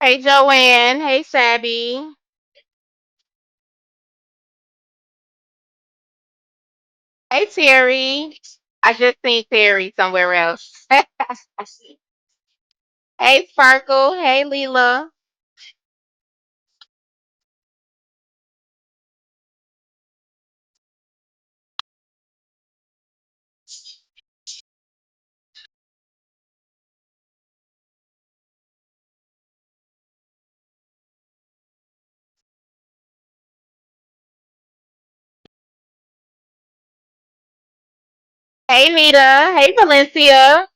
Hey Joanne. Hey Sabby. Hey Terry. I just seen Terry somewhere else. Hey Sparkle. Hey Leela. Hey Nita. Hey Valencia.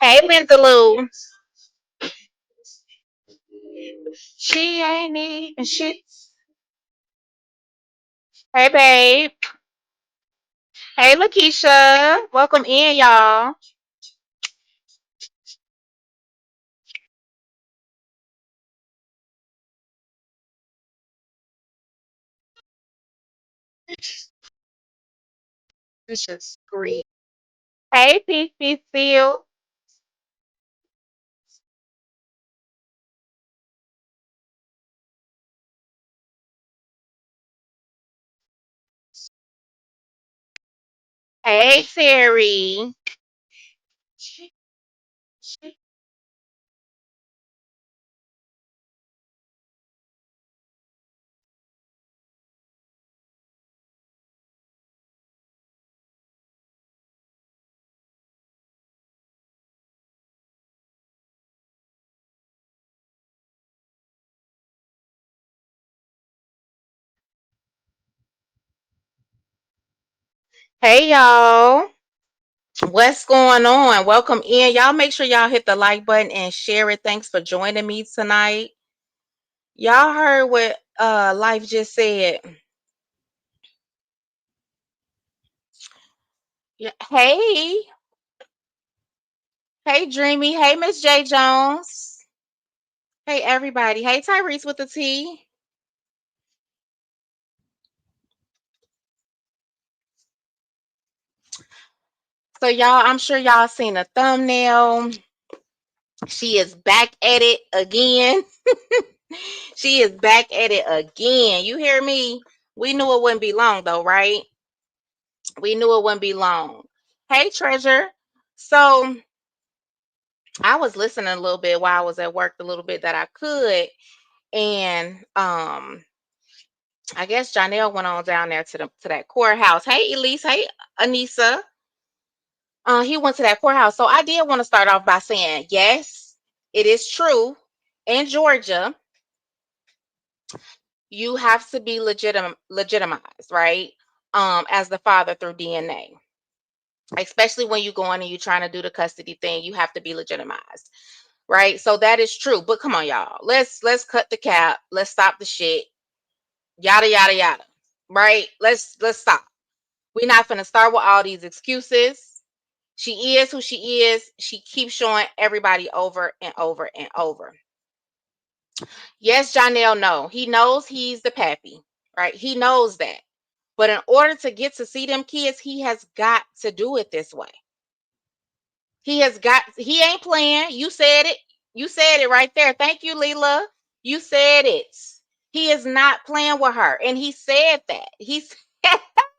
Hey Linda Lou. She ain't even shit. Hey babe. Hey Lakeisha. Welcome in, y'all. This is great. Hey Peace Be Still. Hey Terry. Hey y'all. What's going on? Welcome in. Y'all make sure y'all hit the like button and share it. Thanks for joining me tonight. Y'all heard what Life just said. Yeah. Hey. Hey Dreamy. Hey Miss J Jones. Hey everybody. Hey Tyrese with the T. So y'all, I'm sure y'all seen the thumbnail. She is back at it again. She is back at it again. You hear me? We knew it wouldn't be long though, right? We knew it wouldn't be long. Hey Treasure. So I was listening a little bit while I was at work, the little bit that I could, and I guess Janelle went on down there to that courthouse. Hey Elise, hey Anissa. He went to that courthouse. So I did want to start off by saying, yes, it is true. In Georgia, you have to be legitimized, right? As the father through DNA. Especially when you go on and you're trying to do the custody thing, you have to be legitimized. Right? So that is true. But come on, y'all. Let's cut the cap. Let's stop the shit. Yada yada yada. Right? Let's stop. We're not gonna start with all these excuses. She is who she is. She keeps showing everybody over and over and over. Yes, Janelle, no. He knows he's the pappy, right? He knows that. But in order to get to see them kids, he has got to do it this way. He ain't playing. You said it. You said it right there. Thank you, Leela. You said it. He is not playing with her. And he said that. He said,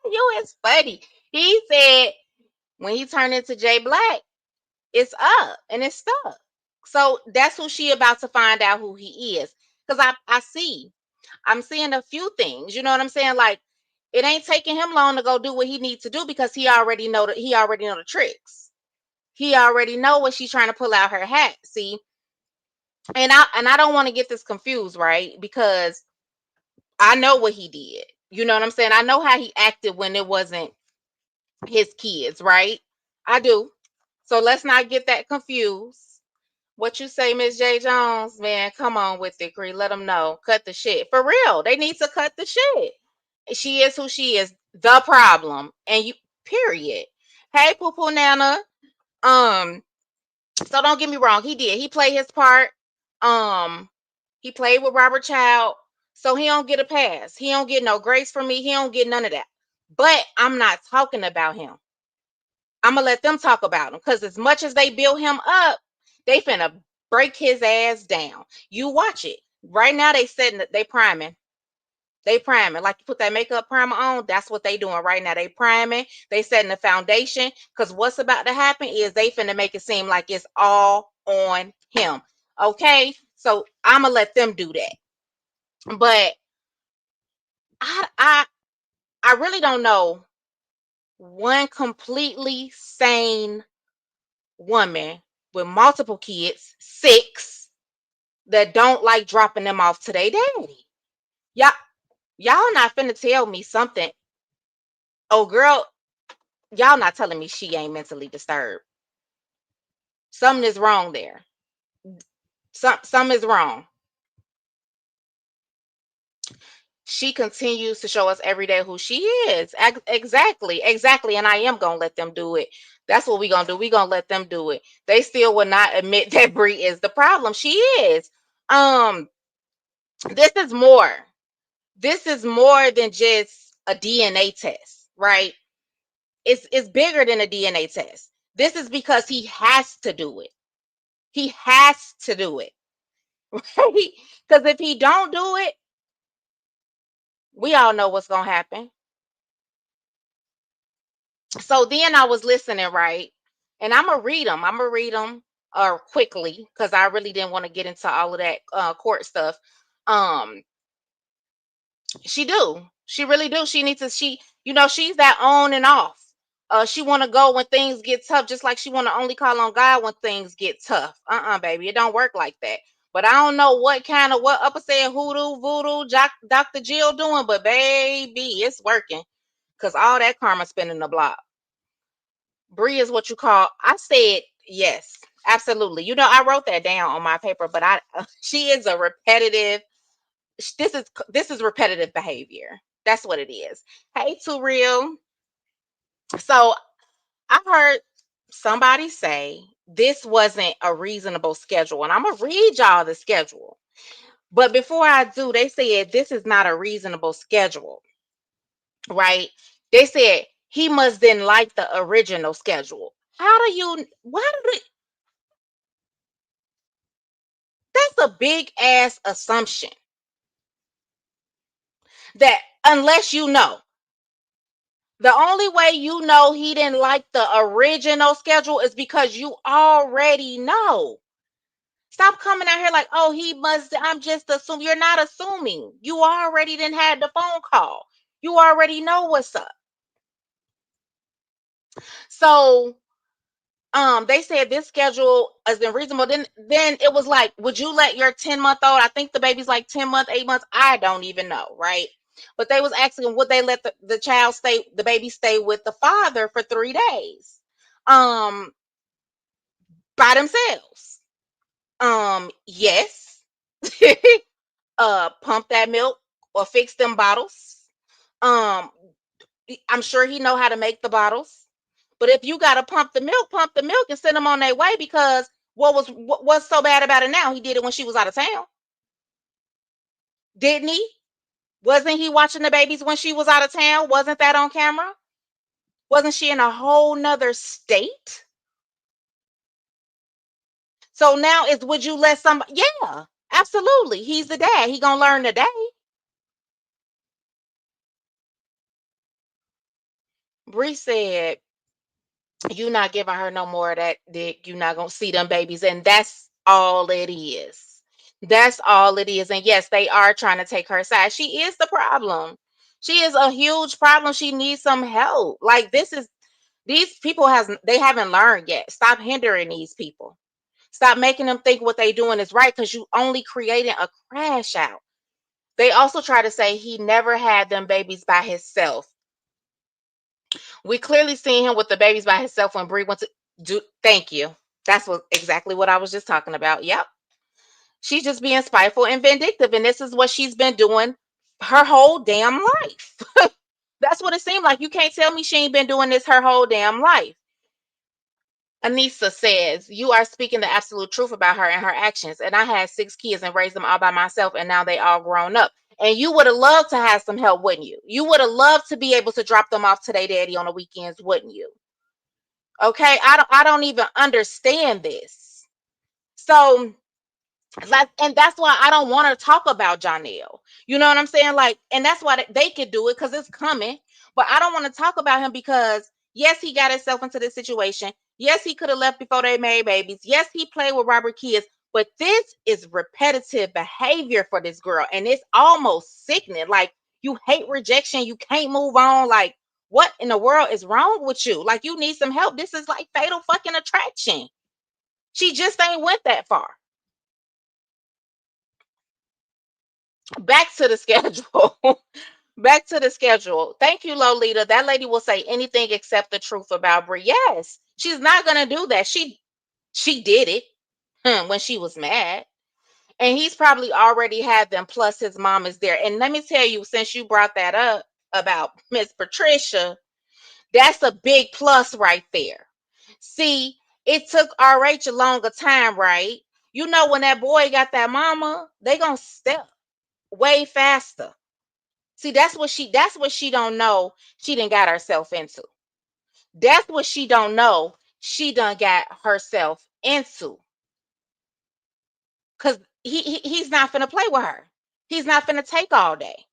you is funny. He said when he turned into Jay Black, it's up and it's stuck. So that's who she about to find out who he is. Because I'm seeing a few things. You know what I'm saying? Like it ain't taking him long to go do what he needs to do because he already know the tricks. He already know what she's trying to pull out her hat. See, and I don't want to get this confused, right? Because I know what he did. You know what I'm saying? I know how he acted when it wasn't his kids, right? I do. So let's not get that confused. What you say, Miss J Jones? Man, come on with it, Cree. Let them know. Cut the shit. For real. They need to cut the shit. She is who she is. The problem. And you period. Hey, Poo Poo Nana. Um, So don't get me wrong, he did. He played his part. Um, he played with Robert Child, so he don't get a pass. He don't get no grace from me. He don't get none of that. But I'm not talking about him. I'm gonna let them talk about him because as much as they build him up, they finna break his ass down. You watch it. Right now they setting it, they priming. They priming. Like you put that makeup primer on, that's what they doing right now. They priming, they setting the foundation. Cause what's about to happen is they finna make it seem like it's all on him. Okay? So I'ma let them do that. But I I I really don't know one completely sane woman with multiple kids, six, that don't like dropping them off to their daddy. Y'all, y'all not finna tell me something. Oh, girl, y'all not telling me she ain't mentally disturbed. Something is wrong there. Something is wrong. She continues to show us every day who she is. Exactly. And I am gonna let them do it. That's what we gonna do. We gonna let them do it. They still will not admit that Brie is the problem. She is. Um, this is more. This is more than just a DNA test, right? It's bigger than a DNA test. This is because he has to do it. He has to do it. Right? Because if he don't do it, we all know what's gonna happen. So then I was listening, right? And I'm gonna read them. I'm gonna read them quickly because I really didn't want to get into all of that court stuff. Um, She do. She really do. She needs to, she's that on and off. She want to go when things get tough, just like she want to only call on God when things get tough. Baby, it don't work like that. But I don't know what Upper said hoodoo, voodoo, Dr. Jill doing, but baby, it's working. Cause all that karma spinning the block. Bree is what you call. I said yes, absolutely. I wrote that down on my paper, but she is a repetitive this is repetitive behavior. That's what it is. Hey, Too Real. So I heard somebody say this wasn't a reasonable schedule, and I'm gonna read y'all the schedule. But before I do, they said this is not a reasonable schedule, right? They said he must then like the original schedule. How do you? Why do they? That's a big ass assumption. That unless you know. The only way you know he didn't like the original schedule is because you already know. Stop coming out here like, oh, he must. I'm just assuming. You're not assuming. You already didn't have the phone call. You already know what's up. So, they said this schedule is unreasonable. Then it was like, would you let your 10-month-old? I think the baby's like 10 months, 8 months. I don't even know, right? But they was asking, would they let the child stay, the baby stay with the father for 3 days? By themselves. Yes. Pump that milk or fix them bottles. Um, I'm sure he know how to make the bottles. But if you gotta pump the milk and send them on their way because what's so bad about it now? He did it when she was out of town, didn't he? Wasn't he watching the babies when she was out of town? Wasn't that on camera? Wasn't she in a whole nother state? So now is would you let somebody? Yeah, absolutely. He's the dad. He gonna learn today. Bree said, "You not giving her no more of that dick. You not gonna see them babies, and that's all it is. That's all it is. And yes, they are trying to take her side. She is the problem. She is a huge problem. She needs some help. Like these people they haven't learned yet. Stop hindering these people. Stop making them think what they doing is right because you only creating a crash out. They also try to say he never had them babies by himself. We clearly seen him with the babies by himself when Bree went to do. Thank you. That's exactly what I was just talking about. Yep. She's just being spiteful and vindictive, and this is what she's been doing her whole damn life. That's what it seemed like. You can't tell me she ain't been doing this her whole damn life. Anissa says, you are speaking the absolute truth about her and her actions. And I had 6 kids and raised them all by myself, and now they all grown up. And you would have loved to have some help, wouldn't you? You would have loved to be able to drop them off to their daddy on the weekends, wouldn't you? Okay, I don't even understand this. So like, and that's why I don't want to talk about Jonelle. You know what I'm saying? Like, and that's why they could do it because it's coming. But I don't want to talk about him because yes, he got himself into this situation. Yes, he could have left before they made babies. Yes, he played with Robert kids. But this is repetitive behavior for this girl, and it's almost sickening. Like, you hate rejection, you can't move on. Like, what in the world is wrong with you? Like, you need some help. This is like fatal fucking attraction. She just ain't went that far. Back to the schedule. Back to the schedule. Thank you, Lolita. That lady will say anything except the truth about Brie. Yes, she's not gonna do that. She did it when she was mad, and he's probably already had them. Plus, his mom is there. And let me tell you, since you brought that up about Miss Patricia, that's a big plus right there. See, it took RH a longer time, right? You know, when that boy got that mama, they gonna step way faster. See, that's what she don't know she done got herself into. That's what she don't know she done got herself into. Cause he's not finna play with her. He's not finna take all day.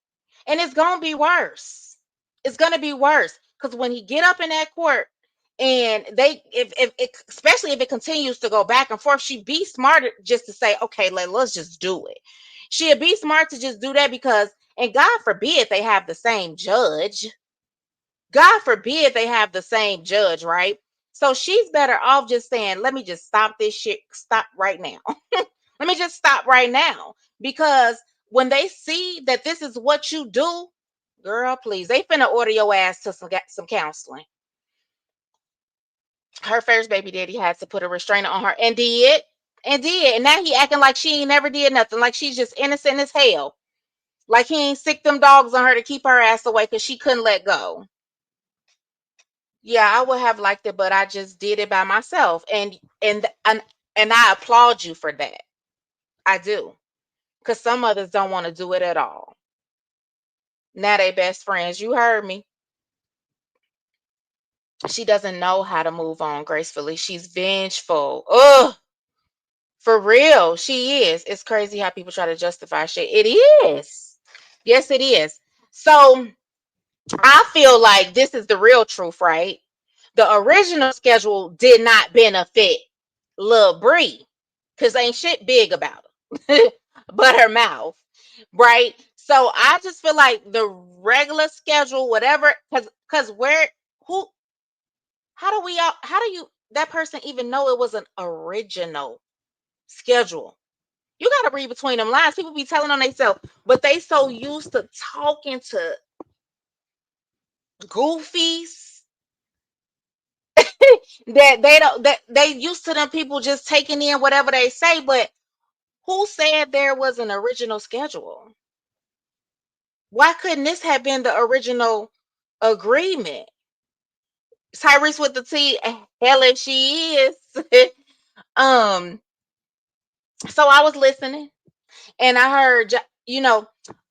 And it's gonna be worse. It's gonna be worse. Cause when he get up in that court and they if it, especially if it continues to go back and forth, she'd be smarter just to say, okay, let's just do it. She'd be smart to just do that because, and God forbid they have the same judge. God forbid they have the same judge, right? So she's better off just saying, let me just stop this shit. Stop right now. Let me just stop right now. Because when they see that this is what you do, girl, please, they finna order your ass to some counseling. Her first baby daddy had to put a restrainer on her and did. And did. And now he acting like she ain't never did nothing. Like she's just innocent as hell. Like he ain't sick them dogs on her to keep her ass away because she couldn't let go. Yeah, I would have liked it, but I just did it by myself. And I applaud you for that. I do. Because some others don't want to do it at all. Now they best friends. You heard me. She doesn't know how to move on gracefully. She's vengeful. Ugh, for real. She is. It's crazy how people try to justify shit. It is. Yes, it is. So I feel like this is the real truth, right? The original schedule did not benefit Lil Bree because ain't shit big about her but her mouth, right? So I just feel like the regular schedule, whatever, because where, who, how do you, that person even know it was an original schedule? You got to read between them lines. People be telling on themselves, but they so used to talking to goofies that they don't, that they used to them people just taking in whatever they say. But who said there was an original schedule? Why couldn't this have been the original agreement? Tyrese with the T, hell if she is. um, so I was listening and I heard,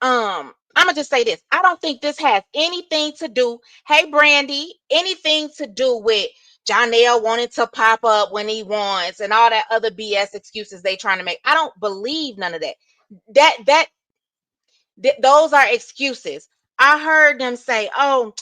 I'm gonna just say this. I don't think this has anything to do, hey Brandy, anything to do with Jonelle wanting to pop up when he wants and all that other BS excuses they trying to make. I don't believe none of that. That those are excuses. I heard them say, "Oh,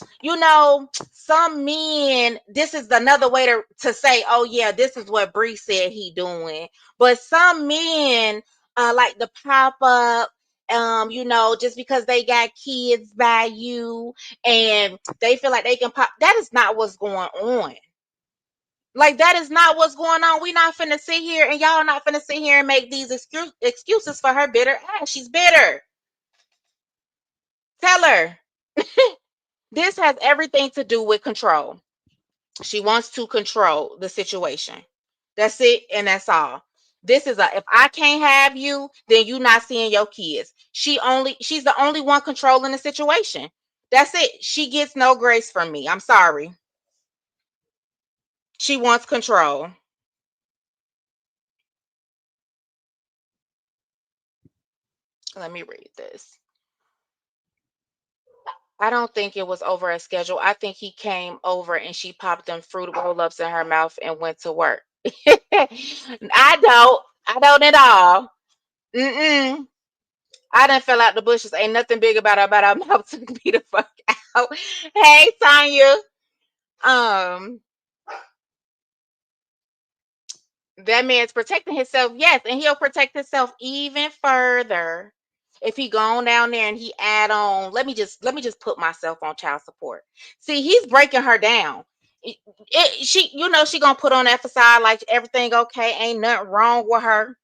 some men." This is another way to say, "Oh yeah, this is what Bree said he doing." But some men like to pop up, just because they got kids by you and they feel like they can pop. That is not what's going on. Like that is not what's going on. We not finna sit here and y'all not finna sit here and make these excuses for her bitter ass. She's bitter. Tell her. This has everything to do with control. She wants to control the situation. That's it, and that's all. This is if I can't have you, then you not seeing your kids. She's the only one controlling the situation. That's it. She gets no grace from me. I'm sorry. She wants control. Let me read this. I don't think it was over a schedule. I think he came over and she popped them fruit roll-ups in her mouth and went to work. I don't at all. Mm-mm. I done fell out the bushes. Ain't nothing big about her mouth took me the fuck out. Hey, Tanya. Um, that man's protecting himself, yes, and he'll protect himself even further if he go on down there and he add on. Let me just put myself on child support. See, he's breaking her down. She, she gonna put on that facade like everything okay, ain't nothing wrong with her,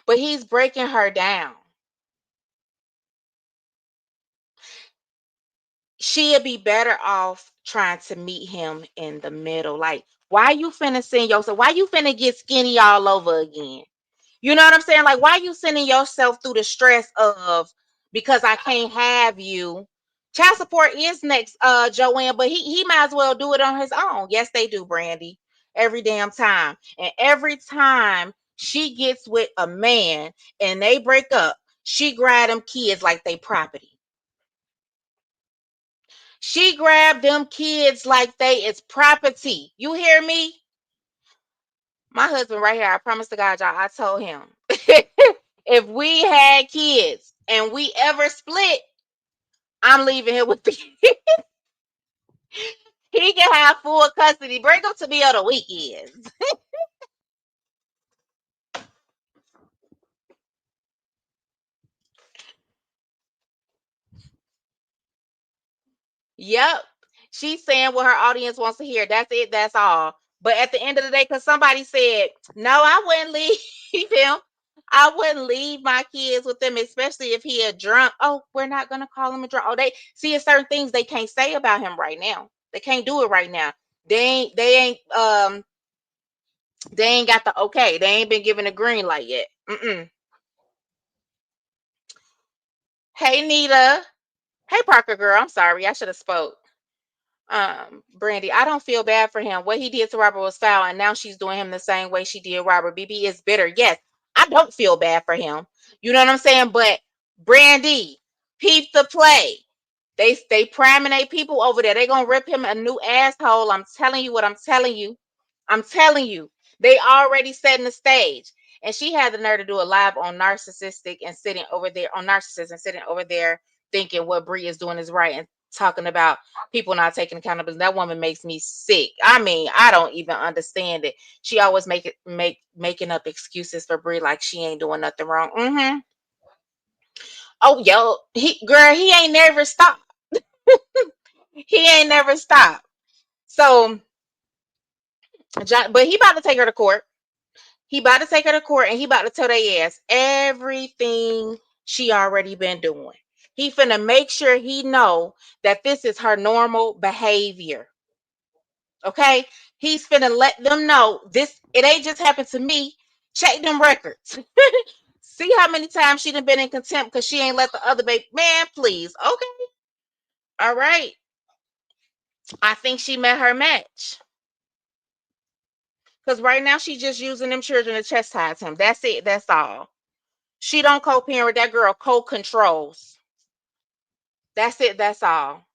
but he's breaking her down. She'll be better off trying to meet him in the middle. Like, why you finna send yourself? Why you finna get skinny all over again? You know what I'm saying? Like, why you sending yourself through the stress of because I can't have you? Child support is next, Joanne, but he might as well do it on his own. Yes, they do, Brandy. Every damn time. And every time she gets with a man and they break up, she grab them kids like they property. She grabbed them kids like they is property. You hear me? My husband right here, I promise to God, y'all, I told him if we had kids and we ever split, I'm leaving here with the kids. He can have full custody. Bring them to me on the weekends. Yep. She's saying what her audience wants to hear. That's it. That's all. But at the end of the day, because somebody said, no, I wouldn't leave him. I wouldn't leave my kids with them, especially if he a drunk. Oh, we're not gonna call him a drunk. Oh, they see it's certain things they can't say about him right now. They can't do it right now. They ain't got the okay. They ain't been given a green light yet. Mm-mm. Hey Nita. Hey Parker girl. I'm sorry. I should have spoke. Brandy, I don't feel bad for him. What he did to Robert was foul, and now she's doing him the same way she did Robert. BB is bitter. Yes, I don't feel bad for him. You know what I'm saying? But Brandy, peep the play. They priming they people over there. They gonna rip him a new asshole. I'm telling you what I'm telling you. I'm telling you. They already setting the stage. And she had the nerve to do a live on narcissistic and sitting over there on narcissist and sitting over there thinking what Bree is doing is right and talking about people not taking accountability. That woman makes me sick. I mean, I don't even understand it. She always making up excuses for Bree like she ain't doing nothing wrong. Mm-hmm. Oh, yo, he ain't never stopped. He ain't never stopped. So, John, but he about to take her to court. He about to take her to court and he about to tell their ass everything she already been doing. He finna make sure he know that this is her normal behavior. Okay? He's finna let them know this, it ain't just happened to me. Check them records. See how many times she done been in contempt because she ain't let the other baby. Man, please. Okay. All right. I think she met her match. Because right now she's just using them children to chastise him. That's it. That's all. She don't co-parent. That girl co-controls. That's it. That's all.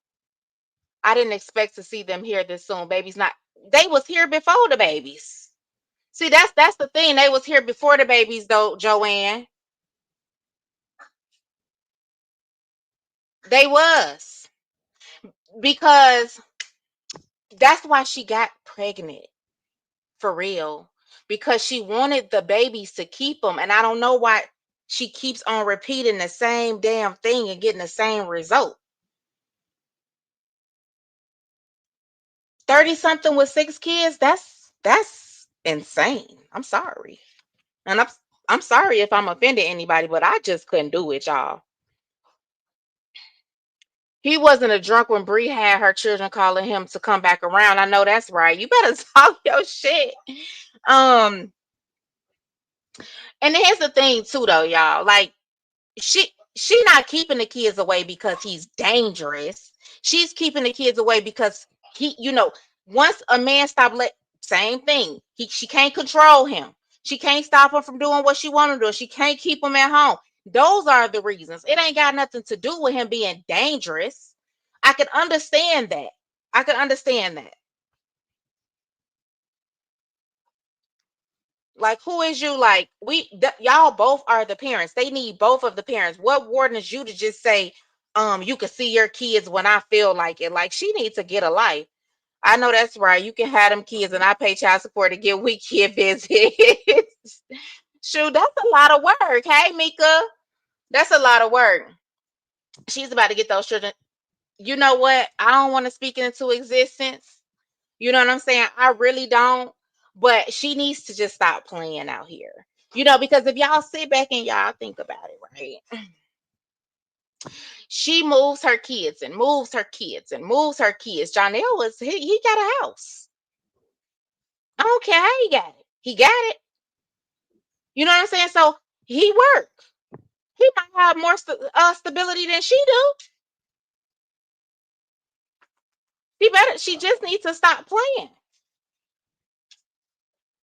I didn't expect to see them here this soon. Babies not. They was here before the babies. See, that's the thing. They was here before the babies, though, Joanne. They was because that's why she got pregnant for real because she wanted the babies to keep them, and I don't know why she keeps on repeating the same damn thing and getting the same result. 30 something with 6 kids, that's insane. I'm sorry. And I'm sorry if I'm offending anybody, but I just couldn't do it, y'all. He wasn't a drunk when Bree had her children calling him to come back around. I know that's right. You better talk your shit. Um, and here's the thing too though, y'all. Like she not keeping the kids away because he's dangerous. She's keeping the kids away because once a man stop same thing. She can't control him. She can't stop him from doing what she want to do. She can't keep him at home. Those are the reasons. It ain't got nothing to do with him being dangerous. I can understand that. I can understand that. Like, who is you? Like, y'all both are the parents. They need both of the parents. What warden is you to just say, you can see your kids when I feel like it? Like, she needs to get a life. I know that's right. You can have them kids, and I pay child support to get week kid visits. Shoot, that's a lot of work. Hey, Mika, that's a lot of work. She's about to get those children. You know what? I don't want to speak it into existence. You know what I'm saying? I really don't. But she needs to just stop playing out here. Because if y'all sit back and y'all think about it, right? She moves her kids and moves her kids and moves her kids. Jonell he got a house. I don't care how he got it. He got it. You know what I'm saying? So he worked. He might have more stability than she do. She just needs to stop playing.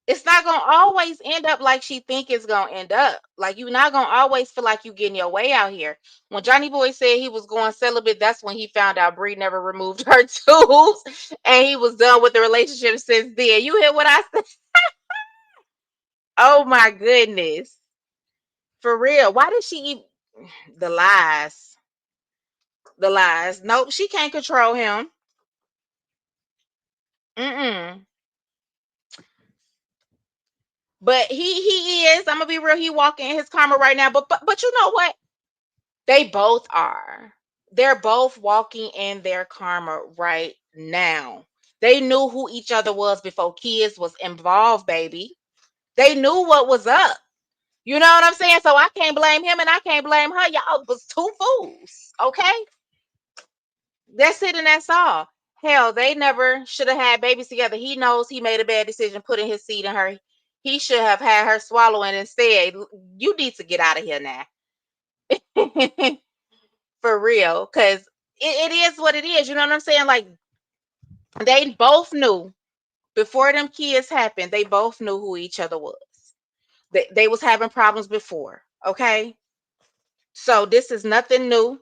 It's not gonna always end up like she think it's gonna end up. Like, you're not gonna always feel like you getting your way out here. When Johnny Boy said he was going celibate, that's when he found out Bree never removed her tubes, and he was done with the relationship since then. You hear what I said? Oh my goodness, for real. Why did she even the lies? The lies. Nope, she can't control him. Mm-mm. But he is. I'm gonna be real. He walking in his karma right now. But you know what? They both are. They're both walking in their karma right now. They knew who each other was before kids was involved, baby. They knew what was up. You know what I'm saying? So I can't blame him and I can't blame her. Y'all was two fools. Okay? That's it and that's all. Hell, they never should have had babies together. He knows he made a bad decision putting his seed in her. He should have had her swallow it instead. You need to get out of here now. For real. Because it is what it is. You know what I'm saying? Like, they both knew before them kids happened, they both knew who each other was. They was having problems before. Okay? So this is nothing new.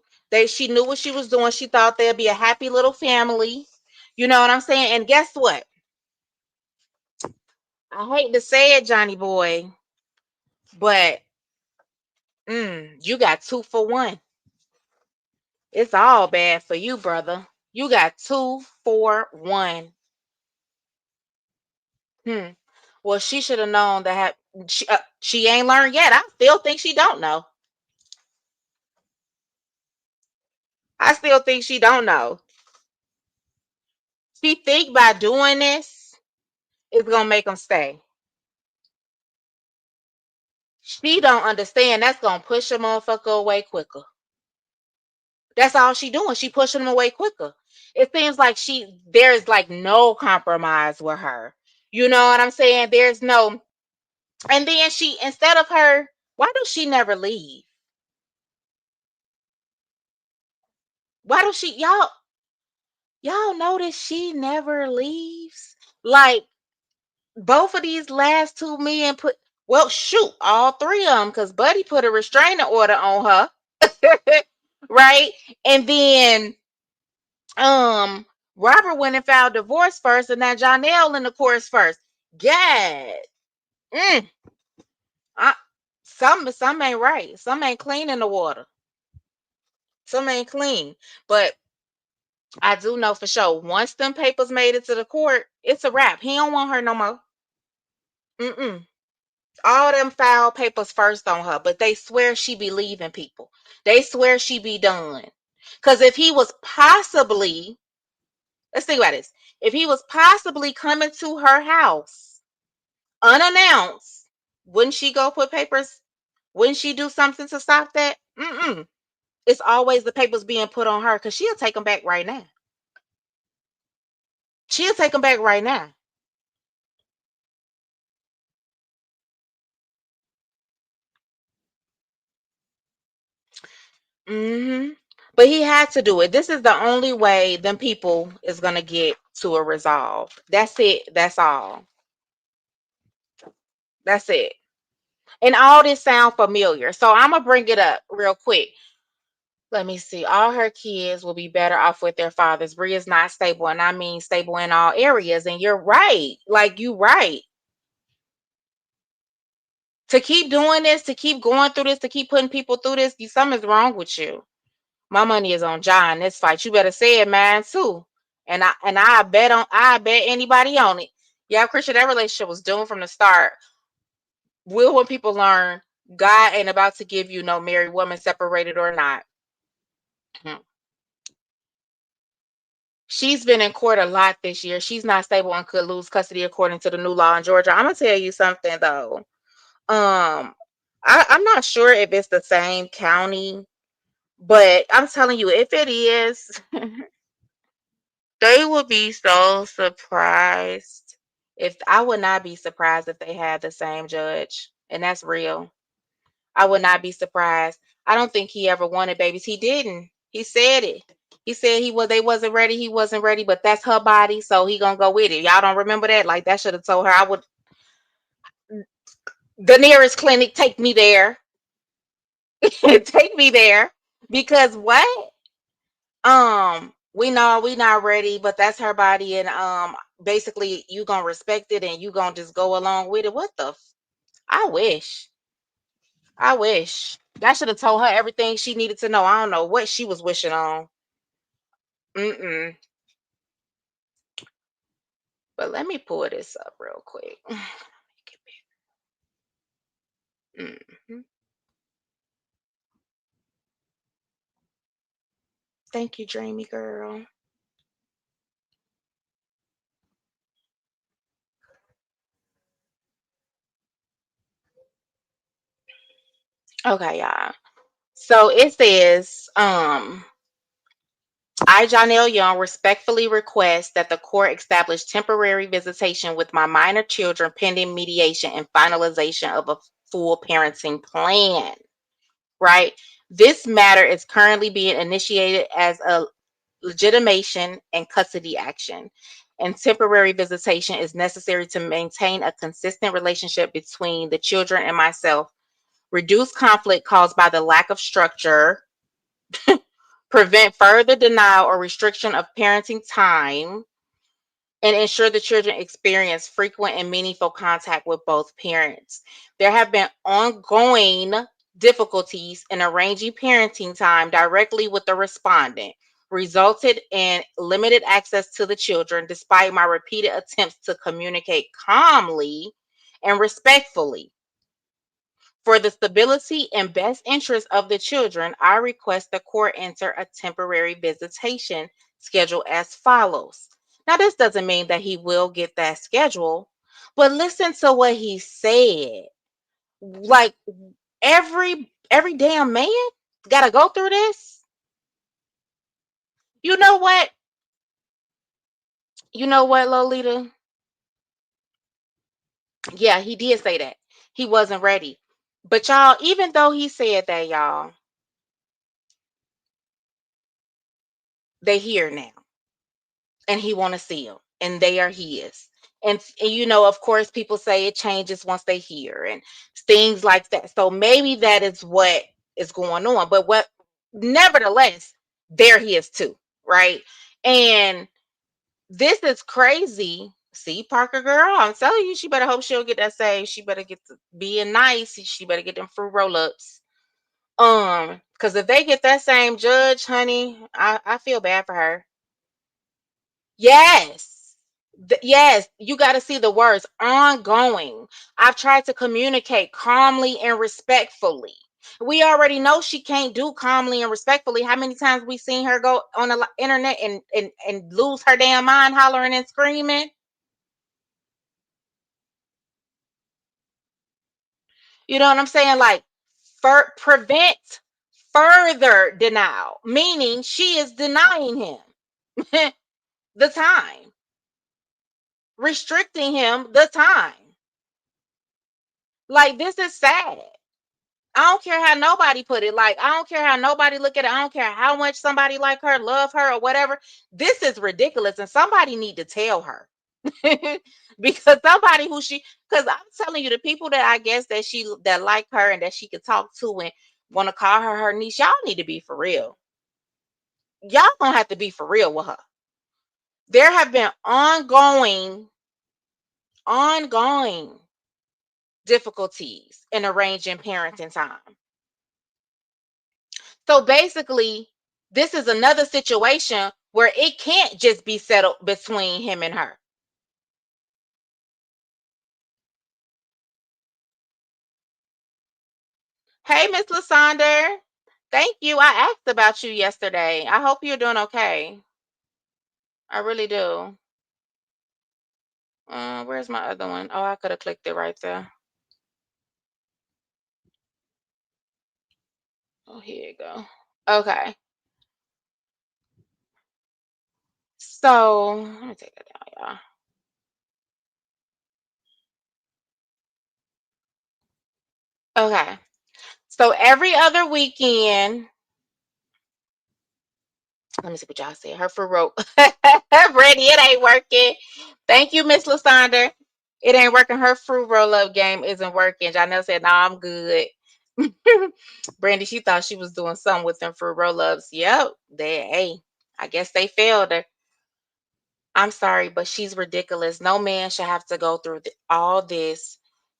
She knew what she was doing. She thought they'd be a happy little family. You know what I'm saying? And guess what? I hate to say it, Johnny boy, but you got 2 for 1. It's all bad for you, brother. You got 2 for 1. Hmm. Well, she should have known that she ain't learned yet. I still think she don't know. I still think she don't know. She think by doing this, it's gonna make them stay. She don't understand that's gonna push a motherfucker away quicker. That's all she doing. She pushing them away quicker. It seems like there's like no compromise with her. You know what I'm saying? There's no. And then instead of her, why does she never leave? Why does y'all notice she never leaves? Like, both of these last 2 men well, shoot, all 3 of them, because Buddy put a restraining order on her. Right? And then Robert went and filed divorce first, and now Jonell in the courts first. God. Mm, I, some ain't right. Some ain't clean in the water. Some ain't clean. But I do know for sure, once them papers made it to the court, it's a wrap. He don't want her no more. Mm-mm. All them file papers first on her, but they swear she be leaving people. They swear she be done. Because if he was possibly, let's think about this. If he was possibly coming to her house unannounced, wouldn't she go put papers? Wouldn't she do something to stop that? Mm-mm. It's always the papers being put on her because she'll take them back right now. She'll take them back right now. But he had to do it. This is the only way them people is gonna get to a resolve. That's it. That's all. That's it. And all this sound familiar. So I'm gonna bring it up real quick. Let me see. All her kids will be better off with their fathers. Bree is not stable, and I mean stable in all areas. And you're right. Like you right. To keep doing this, to keep going through this, to keep putting people through this, something's wrong with you. My money is on John this fight. You better say it, man, too. And I bet anybody on it. Yeah, Christian, that relationship was doomed from the start. Will when people learn God ain't about to give you no married woman, separated or not. Hmm. She's been in court a lot this year. She's not stable and could lose custody according to the new law in Georgia. I'm gonna tell you something though. I'm not sure if it's the same county, but I'm telling you, if it is, they would be so surprised. If I would not be surprised if they had the same judge, and that's real. I would not be surprised. I don't think he ever wanted babies. He didn't. He said it. He said they wasn't ready. He wasn't ready, but that's her body, so he gonna go with it. Y'all don't remember that? Like that should have told her I would the nearest clinic, take me there. Take me there. Because what? We know we not ready, but that's her body, and basically you gonna respect it and you gonna just go along with it. What the I wish. I wish. That should have told her everything she needed to know. I don't know what she was wishing on. Mm-mm. But let me pull this up real quick. Mhm. Thank you, Dreamy Girl. Okay, y'all. So it says, I, Jonelle Young, respectfully request that the court establish temporary visitation with my minor children pending mediation and finalization of a full parenting plan. Right? This matter is currently being initiated as a legitimation and custody action, and temporary visitation is necessary to maintain a consistent relationship between the children and myself, reduce conflict caused by the lack of structure, prevent further denial or restriction of parenting time, and ensure the children experience frequent and meaningful contact with both parents. There have been ongoing difficulties in arranging parenting time directly with the respondent, resulted in limited access to the children despite my repeated attempts to communicate calmly and respectfully. For the stability and best interest of the children, I request the court enter a temporary visitation schedule as follows. Now, this doesn't mean that he will get that schedule, but listen to what he said. Like every damn man got to go through this. You know what? You know what, Lolita? Yeah, he did say that. He wasn't ready. But y'all, even though he said that, y'all, they here now. And he want to see them, and they are his. And of course, people say it changes once they hear and things like that. So maybe that is what is going on. But nevertheless, they're his too, right? And this is crazy. See, Parker girl, I'm telling you, she better hope she'll get that save. She better get to being nice. She better get them fruit roll ups. Because if they get that same judge, honey, I feel bad for her. Yes. Yes, you got to see the words ongoing. I've tried to communicate calmly and respectfully. We already know she can't do calmly and respectfully. How many times we seen her go on the internet and lose her damn mind hollering and screaming? You know what I'm saying? Like prevent further denial, meaning she is denying him the time, restricting him the time. Like this is sad. I don't care how nobody put it. Like, I don't care how nobody look at it. I don't care how much somebody like her, love her, or whatever. This is ridiculous. And somebody need to tell her. Because somebody who she, because I'm telling you, the people that I guess that that like her and that she could talk to and want to call her niece, y'all need to be for real. Y'all gonna have to be for real with her. There have been ongoing difficulties in arranging parenting time. So basically, this is another situation where it can't just be settled between him and her. Hey, Miss Lasonder. Thank you. I asked about you yesterday. I hope you're doing okay. I really do. Where's my other one? Oh, I could have clicked it right there. Oh, here you go. Okay. So let me take that down, y'all. Okay. So every other weekend, let me see what y'all say. Her for rope. Brandy, it ain't working. Thank you, Miss Lasonder. It ain't working. Her fruit roll up game isn't working. Janelle said, "Nah, I'm good." Brandy, she thought she was doing something with them fruit roll ups. Yep, hey, I guess they failed her. I'm sorry, but she's ridiculous. No man should have to go through all this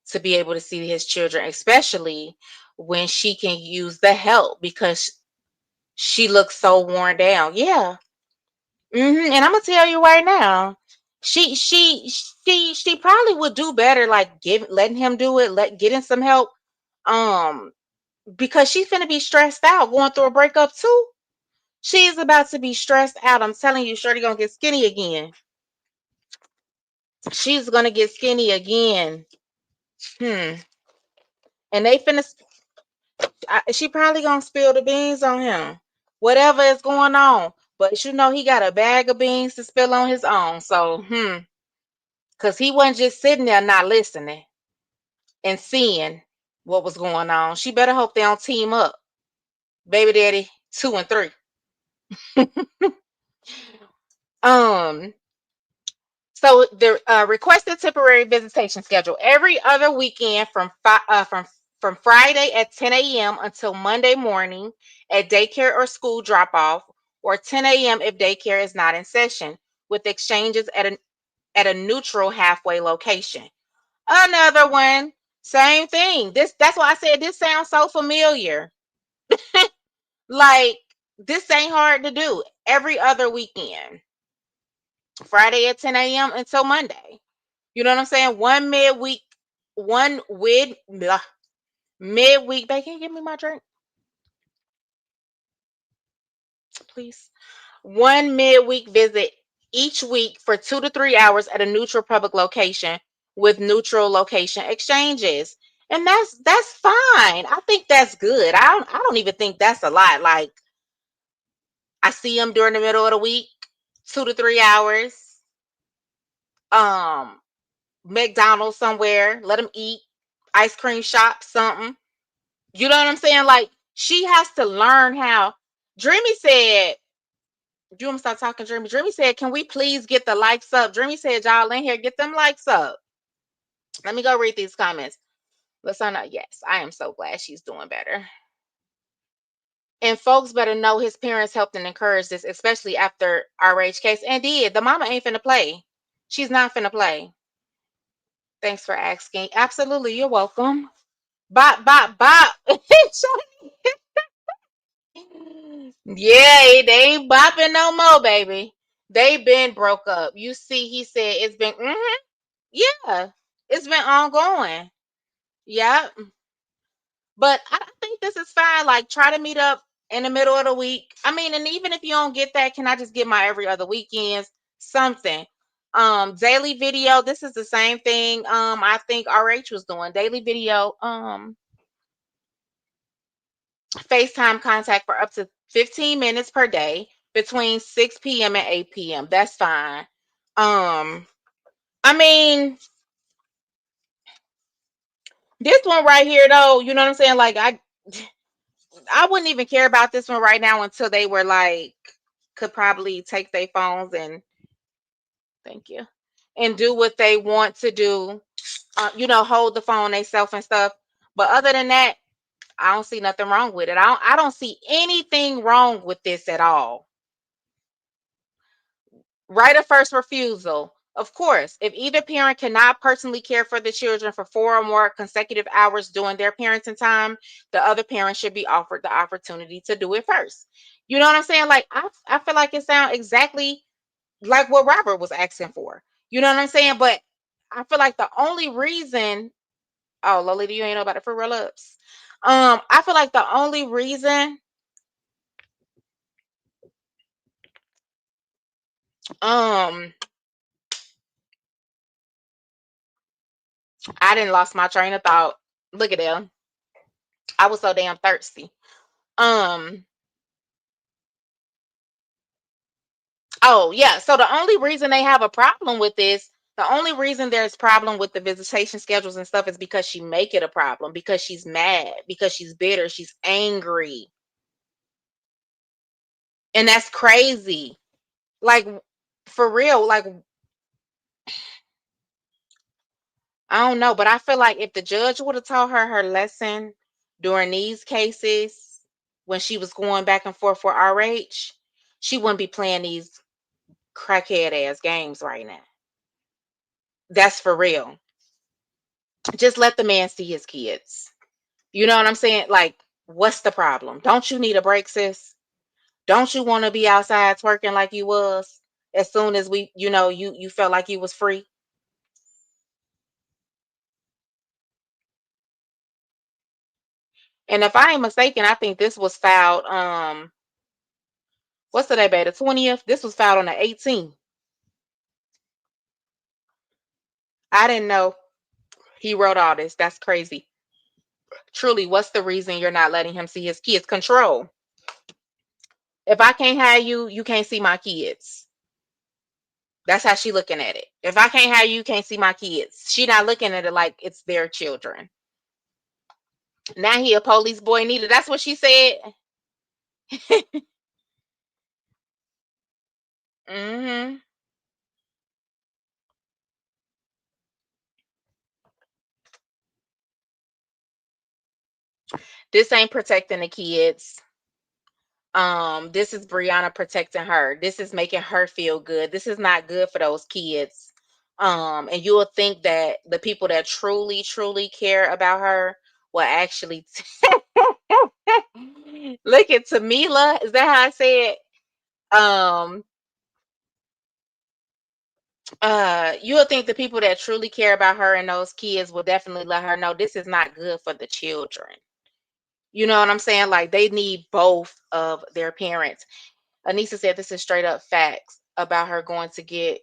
to be able to see his children, especially when she can use the help because she looks so worn down. Yeah. And I'm gonna tell you right now, she probably would do better like letting him do it, getting some help. Um, because she's gonna be stressed out going through a breakup too. She's about to be stressed out. I'm telling you, Shorty gonna get skinny again. She's gonna get skinny again. Hmm. And she probably gonna spill the beans on him. Whatever is going on. But you know he got a bag of beans to spill on his own. So, because he wasn't just sitting there not listening and seeing what was going on. She better hope they don't team up. Baby daddy 2 and 3. Um, so the requested temporary visitation schedule every other weekend from Friday at 10 a.m. until Monday morning at daycare or school drop off, or 10 a.m. if daycare is not in session, with exchanges at a neutral halfway location. Another one, same thing. That's why I said this sounds so familiar. Like this ain't hard to do. Every other weekend, Friday at 10 a.m. until Monday. You know what I'm saying? One midweek. Babe, can you give me my drink, please? One midweek visit each week for 2 to 3 hours at a neutral public location with neutral location exchanges. And that's fine. I think that's good. I don't even think that's a lot. Like I see them during the middle of the week, 2 to 3 hours. Um, McDonald's somewhere, let them eat, ice cream shop, something. You know what I'm saying? Like she has to learn how. Dreamy said, "Do you want to stop talking, Dreamy?" Dreamy said, "Can we please get the likes up?" Dreamy said, "Y'all in here, get them likes up." Let me go read these comments. Lasana, yes, I am so glad she's doing better. And folks better know his parents helped and encouraged this, especially after RH case. And did. The mama ain't finna play. She's not finna play. Thanks for asking. Absolutely, you're welcome. Bop, bop, bop. Yeah, they ain't bopping no more, baby. They been broke up. You see, he said it's been, yeah, it's been ongoing. Yeah, but I think this is fine. Like, try to meet up in the middle of the week. I mean, and even if you don't get that, can I just get my every other weekends? Something. Daily video. This is the same thing. I think RH was doing daily video. FaceTime contact for up to 15 minutes per day between 6 p.m. and 8 p.m. That's fine. I mean, this one right here though, you know what I'm saying? Like I wouldn't even care about this one right now until they were like could probably take their phones and thank you. and do what they want to do, hold the phone themselves and stuff. But other than that, I don't see nothing wrong with it. I don't see anything wrong with this at all. Right of first refusal. Of course, if either parent cannot personally care for the children for 4 or more consecutive hours during their parenting time, the other parent should be offered the opportunity to do it first. You know what I'm saying? Like I feel like it sounds exactly like what Robert was asking for. You know what I'm saying? But I feel like the only reason, oh Lolita, you ain't know about the fruit roll ups. I feel like the only reason um I didn't lost my train of thought. Look at them. I was so damn thirsty. Um, oh yeah, so the only reason they have a problem with this, the only reason there's problem with the visitation schedules and stuff is because she make it a problem, because she's mad, because she's bitter, she's angry. And that's crazy. Like for real, like I don't know, but I feel like if the judge would have taught her her lesson during these cases when she was going back and forth for RH, she wouldn't be playing these crackhead ass games right now. That's for real. Just let the man see his kids. You know what I'm saying? Like, what's the problem? Don't you need a break, sis? Don't you want to be outside twerking like you was as soon as you felt like you was free? And if I ain't mistaken, I think this was filed what's the day, babe? The 20th? This was filed on the 18th. I didn't know he wrote all this. That's crazy. Truly, what's the reason you're not letting him see his kids? Control. If I can't have you, you can't see my kids. That's how she looking at it. If I can't have you, you can't see my kids. She not looking at it like it's their children. Now he a police boy neither. That's what she said. hmm This ain't protecting the kids. This is Briana protecting her. This is making her feel good. This is not good for those kids. And you will think that the people that truly, truly care about her will actually look at Tamila. Is that how I say it? Um, you will think the people that truly care about her and those kids will definitely let her know this is not good for the children. You know what I'm saying? Like they need both of their parents. Anissa said this is straight up facts about her going to get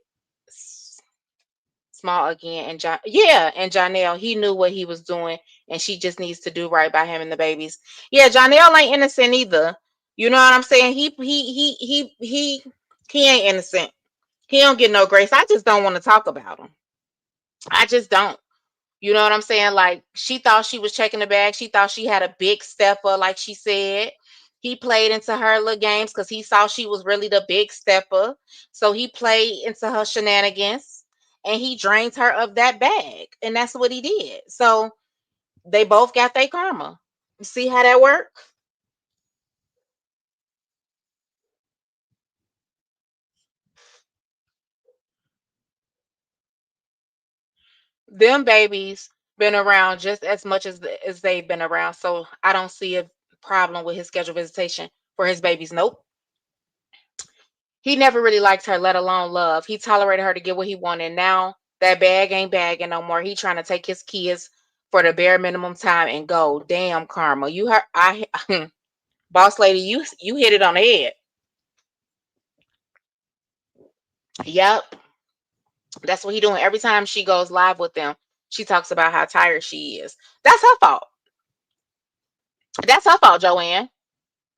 small again. And yeah, and Janelle, he knew what he was doing, and she just needs to do right by him and the babies. Yeah, Janelle ain't innocent either. You know what I'm saying? He ain't innocent. He don't get no grace. I just don't want to talk about him. I just don't. You know what I'm saying? Like she thought she was checking the bag. She thought she had a big stepper, like she said. He played into her little games because he saw she was really the big stepper. So he played into her shenanigans and he drained her of that bag. And that's what he did. So they both got their karma. You see how that work? Them babies been around just as much as they've been around. So I don't see a problem with his scheduled visitation for his babies. Nope. He never really liked her, let alone love. He tolerated her to get what he wanted. Now that bag ain't bagging no more. He trying to take his kids for the bare minimum time and go. Damn, karma. You heard I boss lady, you hit it on the head. Yep. That's what he doing. Every time she goes live with them, she talks about how tired she is. That's her fault. That's her fault, Joanne.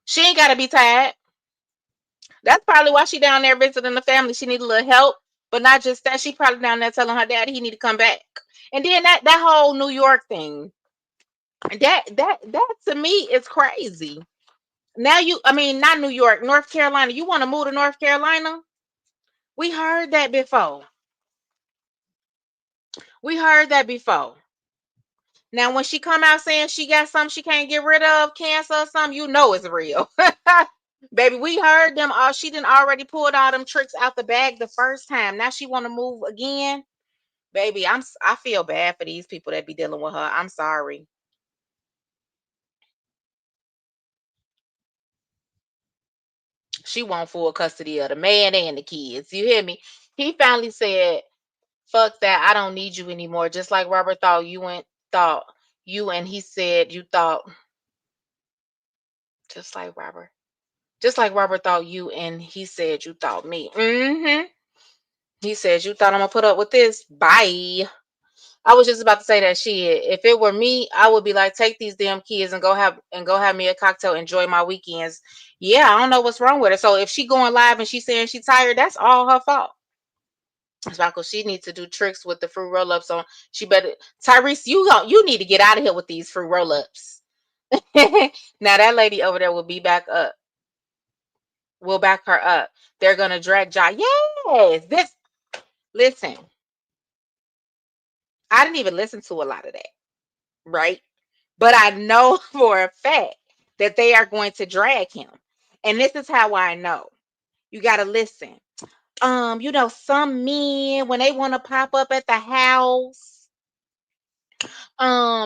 She ain't gotta be tired. That's probably why she down there visiting the family. She need a little help, but not just that. She probably down there telling her daddy he need to come back. And then that whole New York thing, that to me is crazy. Now I mean, not New York, North Carolina. You want to move to North Carolina? We heard that before. We heard that before. Now, when she come out saying she got something she can't get rid of, cancer or something, you know it's real. Baby, we heard them all. She didn't already pulled all them tricks out the bag the first time. Now she want to move again. Baby, I feel bad for these people that be dealing with her. I'm sorry. She want full custody of the man and the kids. You hear me? He finally said, "Fuck that. I don't need you anymore." Just like Robert thought you and he said you thought just like Robert. Just like Robert thought you and he said you thought me. He said you thought I'm gonna put up with this. Bye. I was just about to say that shit. If it were me, I would be like, take these damn kids and go have me a cocktail, enjoy my weekends. Yeah, I don't know what's wrong with her. So if she going live and she saying she tired, that's all her fault. It's like, 'cause she needs to do tricks with the fruit roll ups on. She better Tyrese, you need to get out of here with these fruit roll ups. Now that lady over there will be back up. We'll back her up. They're gonna drag Jai. Yes, this listen. I didn't even listen to a lot of that, right? But I know for a fact that they are going to drag him. And this is how I know. You got to listen. Some men when they want to pop up at the house,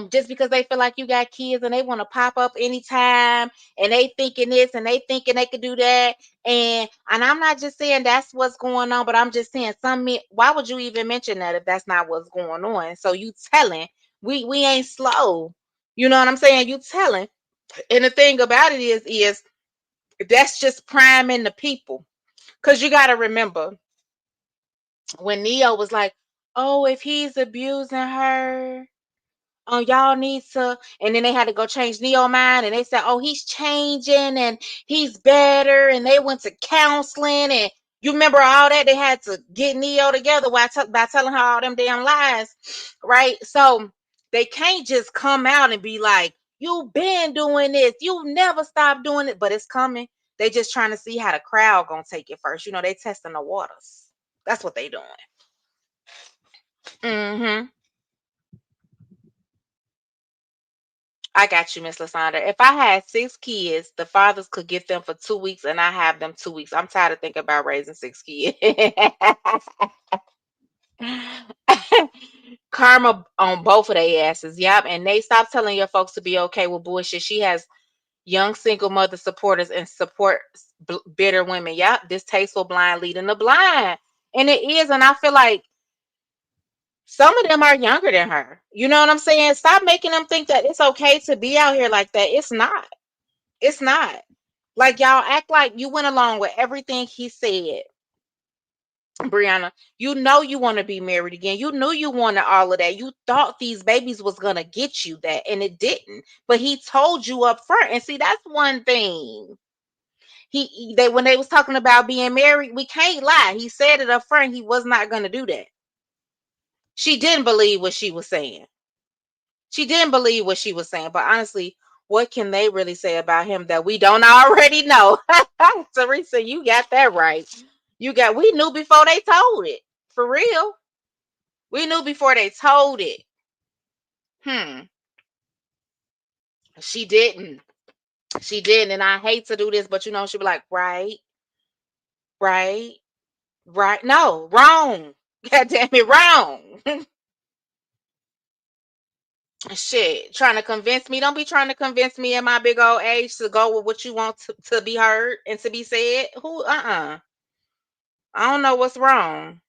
just because they feel like you got kids and they want to pop up anytime and they thinking this and they thinking they could do that. And I'm not just saying that's what's going on, but I'm just saying some men, why would you even mention that if that's not what's going on? So you telling we ain't slow. You know what I'm saying? You telling. And the thing about it is that's just priming the people. Cause you gotta remember when Neo was like, oh, if he's abusing her, oh, y'all need to, and then they had to go change Neo mind, and they said, oh, he's changing and he's better, and they went to counseling, and you remember all that they had to get Neo together by telling her all them damn lies, right? So they can't just come out and be like, you've been doing this, you never stop doing it, but it's coming. They just trying to see how the crowd gonna take it first. They testing the waters. That's what they doing. Mm-hmm. I got you, Miss Lasandra. If I had 6 kids, the fathers could get them for 2 weeks, and I have them 2 weeks. I'm tired of thinking about raising 6 kids. Karma on both of their asses. Yep. And they stop telling your folks to be okay with bullshit. She has young single mother supporters and support bitter women. Yep. Distasteful blind leading the blind. And it is. And I feel like some of them are younger than her. You know what I'm saying? Stop making them think that it's okay to be out here like that. It's not. It's not. Like y'all act like you went along with everything he said. Brianna, you know you want to be married again. You knew you wanted all of that. You thought these babies was gonna get you that, and it didn't. But he told you up front. And see, that's one thing. They when they was talking about being married, we can't lie. He said it up front. He was not gonna do that. She didn't believe what she was saying. She didn't believe what she was saying. But honestly, what can they really say about him that we don't already know? Teresa, you got that right. We knew before they told it. For real. We knew before they told it. Hmm. She didn't. She didn't. And I hate to do this, but she'd be like, right, right, right. No, wrong. God damn it, wrong. Shit. Trying to convince me. Don't be trying to convince me in my big old age to go with what you want to be heard and to be said. Who I don't know what's wrong.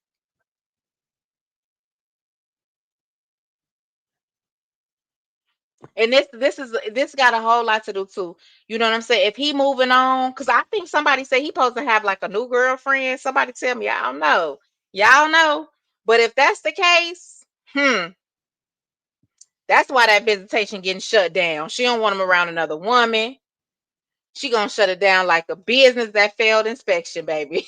And this got a whole lot to do too. You know what I'm saying? If he moving on, because I think somebody said he supposed to have like a new girlfriend. Somebody tell me, I don't know. Y'all know. But if that's the case, that's why that visitation getting shut down. She don't want him around another woman. She gonna shut it down like a business that failed inspection, baby.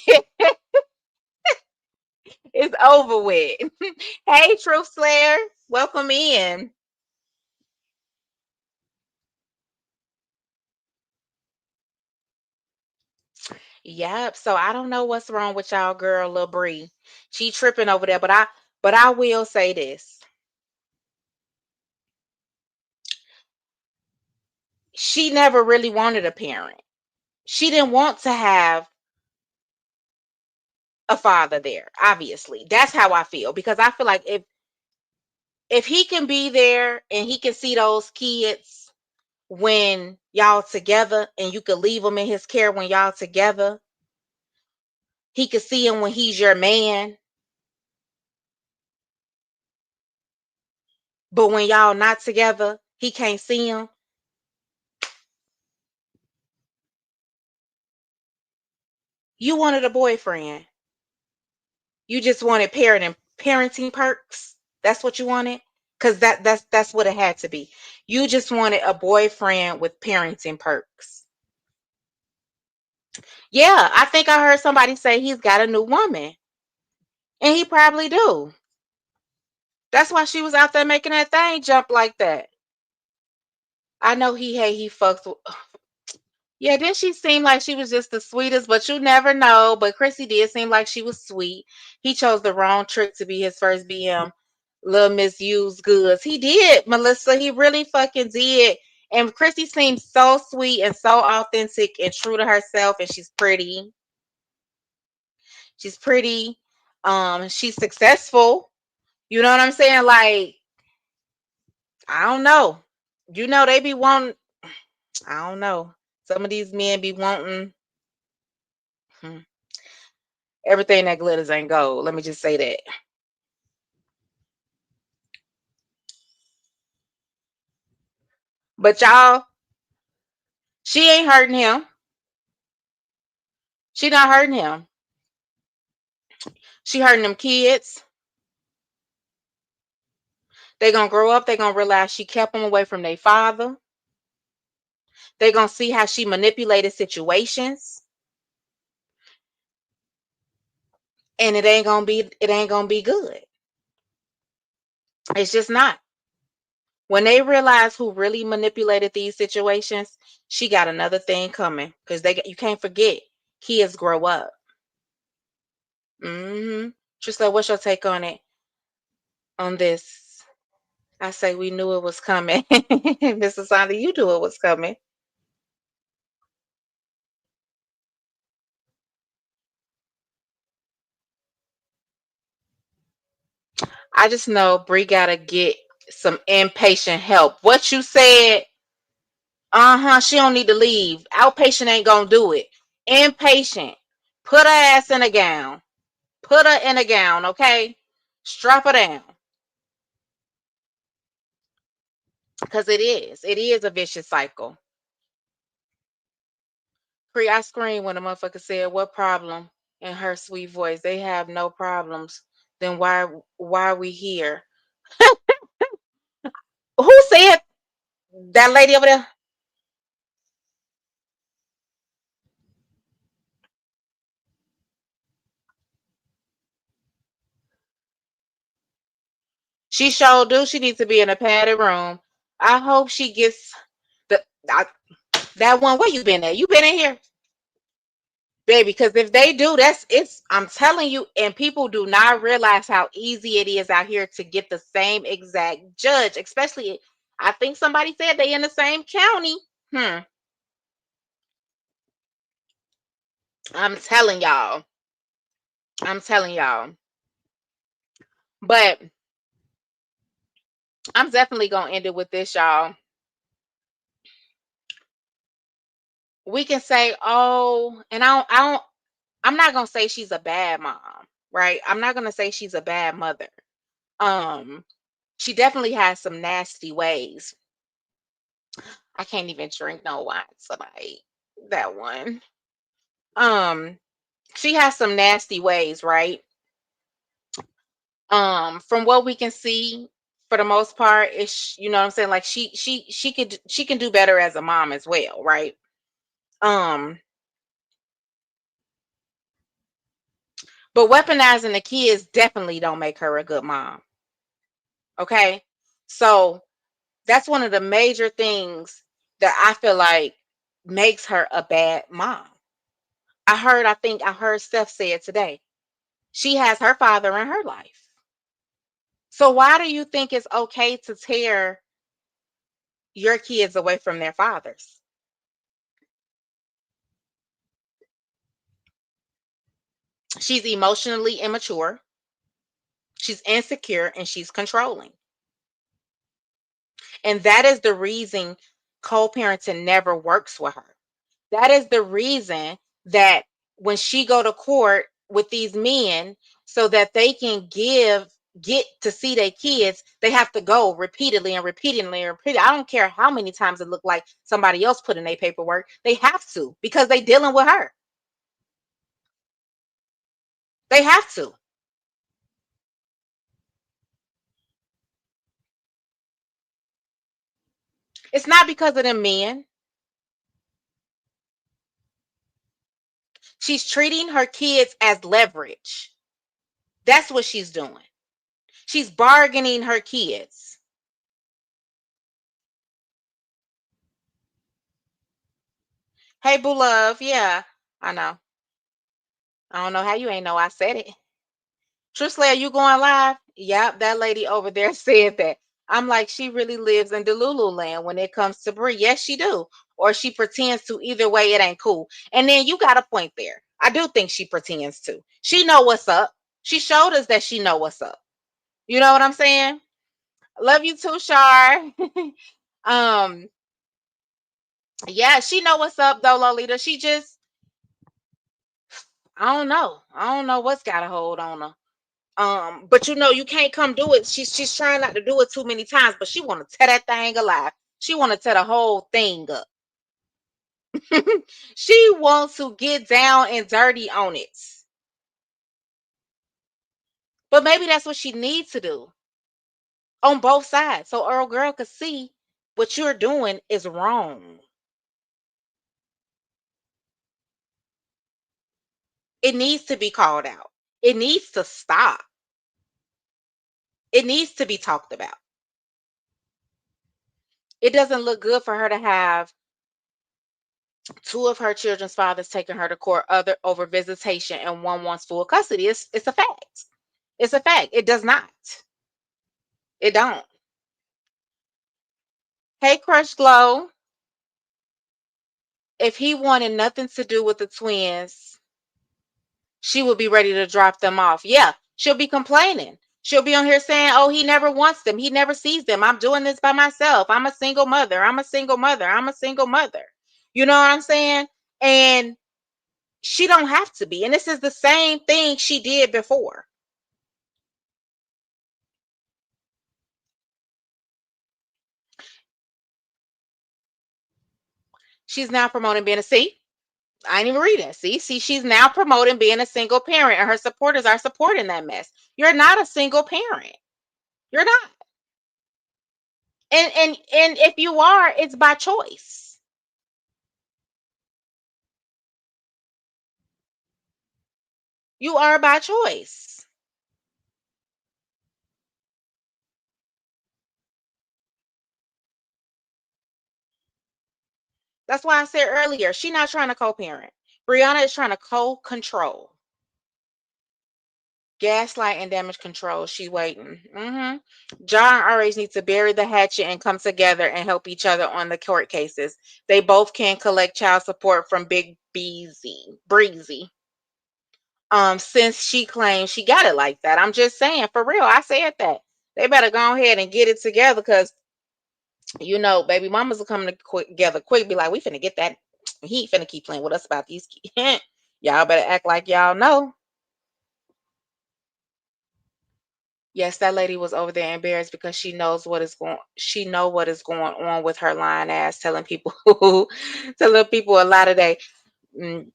It's over with. Hey, Truth Slayer, welcome in. Yep. So I don't know what's wrong with y'all, girl, Lil Bree. She tripping over there, but I will say this. she never really wanted a parent. She didn't want to have a father there, obviously. That's how I feel, because I feel like if he can be there and he can see those kids when y'all together, and you could leave them in his care when y'all together, he could see him when he's your man. But when y'all not together, he can't see him. You wanted a boyfriend. You just wanted parenting perks. That's what you wanted? Cuz that's what it had to be. You just wanted a boyfriend with parenting perks. Yeah, I think I heard somebody say he's got a new woman. And he probably do. That's why she was out there making that thing jump like that. I know he fucks with. Yeah, didn't she seem like she was just the sweetest? But you never know. But Chrissy did seem like she was sweet. He chose the wrong trick to be his first BM. Little misused goods. He did, Melissa. He really fucking did. And Chrissy seems so sweet and so authentic and true to herself. And she's pretty. She's pretty. She's successful. You know what I'm saying? Like, I don't know. You know, they be wanting, I don't know. Some of these men be wanting, hmm, everything that glitters ain't gold. Let me just say that. But y'all, she ain't hurting him. She not hurting him. She hurting them kids. They gonna grow up. They gonna realize she kept them away from their father. They gonna see how she manipulated situations, and it ain't gonna be good. It's just not. When they realize who really manipulated these situations, she got another thing coming, because you can't forget, kids grow up. Just like, what's your take on it, on this? I say we knew it was coming. Mrs. Sandy, you knew it was coming. I just know Bree gotta get some inpatient help. What you said? Uh-huh. She don't need to leave. Outpatient ain't gonna do it. Inpatient. Put her ass in a gown. Put her in a gown, okay? Strap her down. Because it is. It is a vicious cycle. Pre, I screamed when the motherfucker said, "What problem?" in her sweet voice. They have no problems. Then why are we here? Who said that lady over there? She sure do. She needs to be in a padded room. I hope she gets the I, that one. Where you been at? You been in here, baby? Because if they do, it's. I'm telling you, and people do not realize how easy it is out here to get the same exact judge. Especially, I think somebody said they in the same county. Hmm. I'm telling y'all. I'm telling y'all. But I'm definitely gonna end it with this, y'all. We can say, oh, and I'm not gonna say she's a bad mom, right? I'm not gonna say she's a bad mother. Um, she definitely has some nasty ways. I can't even drink no wine tonight. That one. Um, she has some nasty ways, right? From what we can see, for the most part, is, you know what I'm saying? Like, she can do better as a mom as well, right? Um, but weaponizing the kids definitely don't make her a good mom. Okay. So that's one of the major things that I feel like makes her a bad mom. I think I heard Steph say it today. She has her father in her life. So why do you think it's okay to tear your kids away from their fathers. She's emotionally immature, she's insecure, and she's controlling. And that is the reason co-parenting never works with her. That is the reason that when she go to court with these men so that they can get to see their kids, they have to go repeatedly and repeatedly and repeatedly. I don't care how many times it looked like somebody else put in their paperwork. They have to because they dealing with her. They have to. It's not because of them men. She's treating her kids as leverage. That's what she's doing. She's bargaining her kids. Hey, boo love. Yeah, I know. I don't know how you ain't know I said it. Trusley, are you going live? Yep, that lady over there said that. I'm like, she really lives in Delulu land when it comes to Brie. Yes, she do. Or she pretends to. Either way, it ain't cool. And then you got a point there. I do think she pretends to. She know what's up. She showed us that she know what's up. You know what I'm saying? Love you too, Shar. um, yeah, she know what's up though, Lolita. She just, I don't know. I don't know what's got a hold on her. But you know, you can't come do it. She's trying not to do it too many times, but she want to tear that thing alive. She want to tear the whole thing up. She wants to get down and dirty on it. But maybe that's what she needs to do on both sides. So Earl Girl could see what you're doing is wrong. It needs to be called out. It needs to stop. It needs to be talked about. It doesn't look good for her to have two of her children's fathers taking her to court other over visitation and one wants full custody. It's a fact. It's a fact. It does not. It don't. Hey, Crush Glow, if he wanted nothing to do with the twins, she would be ready to drop them off. Yeah, she'll be complaining. She'll be on here saying, oh, he never wants them. He never sees them. I'm doing this by myself. I'm a single mother. I'm a single mother. I'm a single mother. You know what I'm saying? And she don't have to be. And this is the same thing she did before. She's now promoting being a C. I ain't even reading. See, she's now promoting being a single parent, and her supporters are supporting that mess. You're not a single parent. You're not. And if you are, it's by choice. You are by choice. That's why I said earlier, she's not trying to co-parent. Briana is trying to co-control. Gaslight and damage control. She waiting. John always needs to bury the hatchet and come together and help each other on the court cases. They both can collect child support from Big Breezy. Since she claims she got it like that. I'm just saying, for real, I said that. They better go ahead and get it together because you know, baby mamas will come together quick, be like, we finna get that. He ain't finna keep playing with us about these kids. Y'all better act like y'all know. Yes, that lady was over there embarrassed because she know what is going on with her lying ass telling people telling people a lie today. Mm,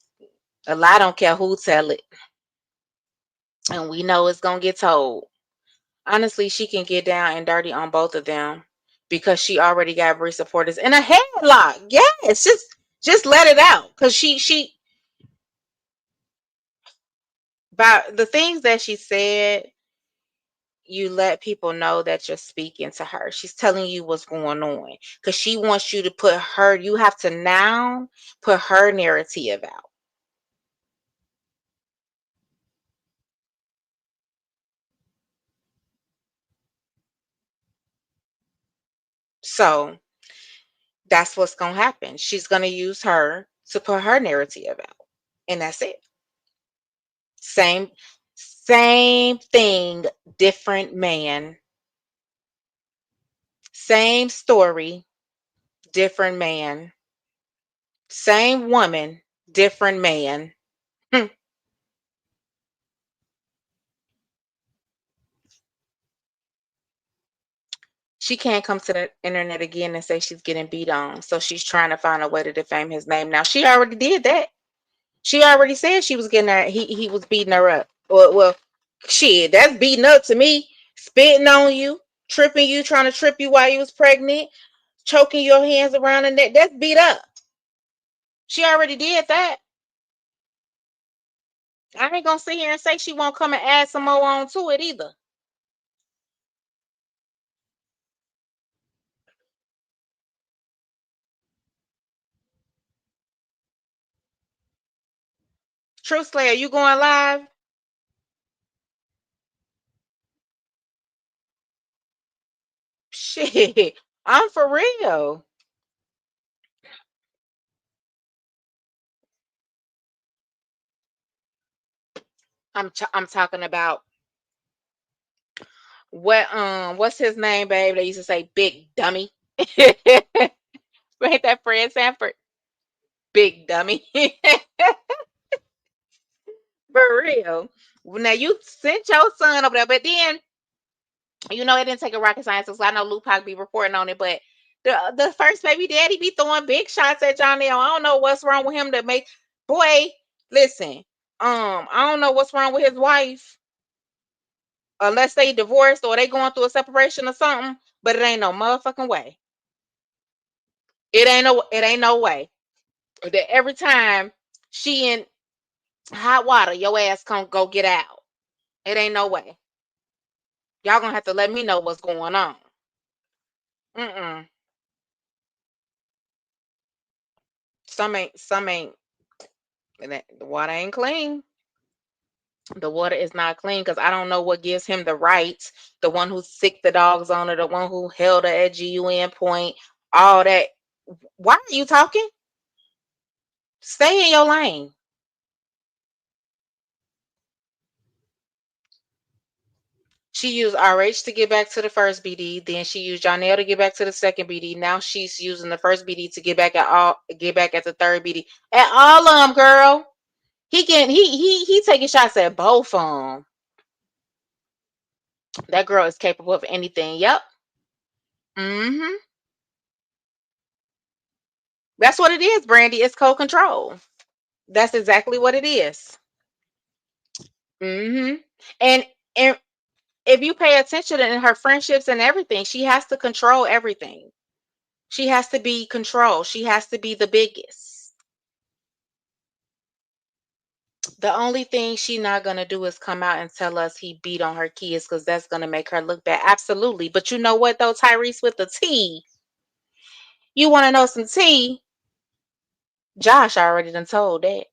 a lie don't care who tell it. And we know it's gonna get told. Honestly, she can get down and dirty on both of them because she already got Bree supporters in a headlock. Yes, just let it out. Cause she by the things that she said, you let people know that you're speaking to her. She's telling you what's going on because she wants you to put her, you have to now put her narrative out. So That's what's gonna happen. She's gonna use her to put her narrative out. And that's it. Same same thing, different man. Same story, different man. Same woman, different man. Hmm. She can't come to the internet again and say she's getting beat on. So she's trying to find a way to defame his name. Now she already did that. She already said she was getting her he was beating her up. Well, shit, that's beating up to me. Spitting on you, tripping you, trying to trip you while you was pregnant, choking your hands around the neck. That's beat up. She already did that. I ain't gonna sit here and say she won't come and add some more on to it either. Truth Slayer, you going live? Shit, I'm for real. I'm talking about what's his name, babe? They used to say big dummy. Ain't that Fred Sanford? Big dummy. For real. Now you sent your son over there, but then it didn't take a rocket scientist. I know Lupac be reporting on it, but the first baby daddy be throwing big shots at Johnny. I don't know what's wrong with him to make boy. Listen, I don't know what's wrong with his wife, unless they divorced or they going through a separation or something. But it ain't no motherfucking way. It ain't no way that every time she in hot water, your ass come go get out. It ain't no way. Y'all gonna have to let me know what's going on. Mm-mm. Some ain't. The water ain't clean. The water is not clean because I don't know what gives him the right. The one who sicked the dogs on her, the one who held her at GUN point, all that. Why are you talking? Stay in your lane. She used RH to get back to the first BD. Then she used Jonelle to get back to the second BD. Now she's using the first BD to get back at the third BD. At all of them, girl. He taking shots at both of them. That girl is capable of anything. Yep. Hmm. That's what it is, Brandy. It's co-control. That's exactly what it is. Hmm. And and if you pay attention in her friendships and everything, she has to control everything. She has to be controlled. She has to be the biggest. The only thing she not gonna do is come out and tell us he beat on her kids because that's gonna make her look bad. Absolutely. But you know what though, Tyrese with the T. You want to know some tea? Josh already done told that.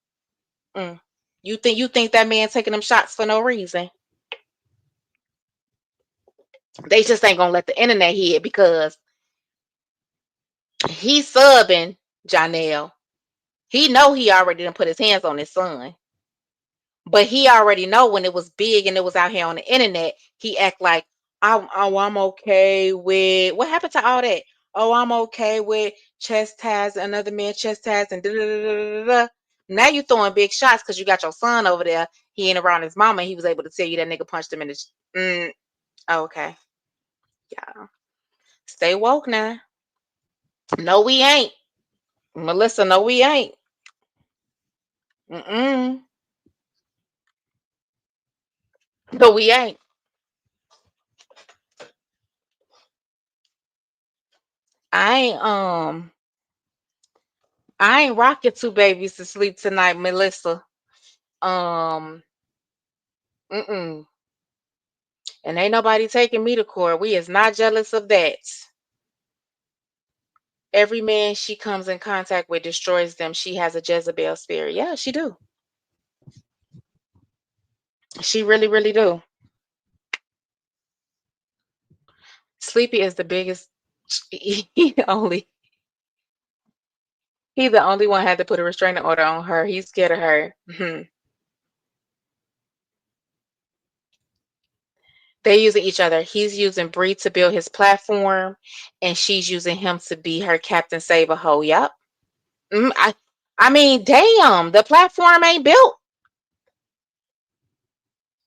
Mm. You think that man taking them shots for no reason? They just ain't gonna let the internet hear it because he's subbing Janelle. He know he already done put his hands on his son. But he already know when it was big and it was out here on the internet, he act like I'm okay with what happened to all that. Oh, I'm okay with chastising another man chastising. Da, da, da, da, da, da. Now you throwing big shots because you got your son over there. He ain't around his mama. He was able to tell you that nigga punched him in the. Okay, yeah. Stay woke now. No, we ain't, Melissa. No, we ain't. Mm-mm. No, we ain't. I ain't. I ain't rocking two babies to sleep tonight, Melissa. Um, mm-mm. And ain't nobody taking me to court. We is not jealous of that. Every man she comes in contact with destroys them. She has a Jezebel spirit. Yeah, she do. She really, really do. Sleepy is the biggest. He only He the only one had to put a restraining order on her. He's scared of her. Mhm. They using each other. He's using Bree to build his platform, and she's using him to be her Captain Save a Ho. Yep. I mean, damn, the platform ain't built.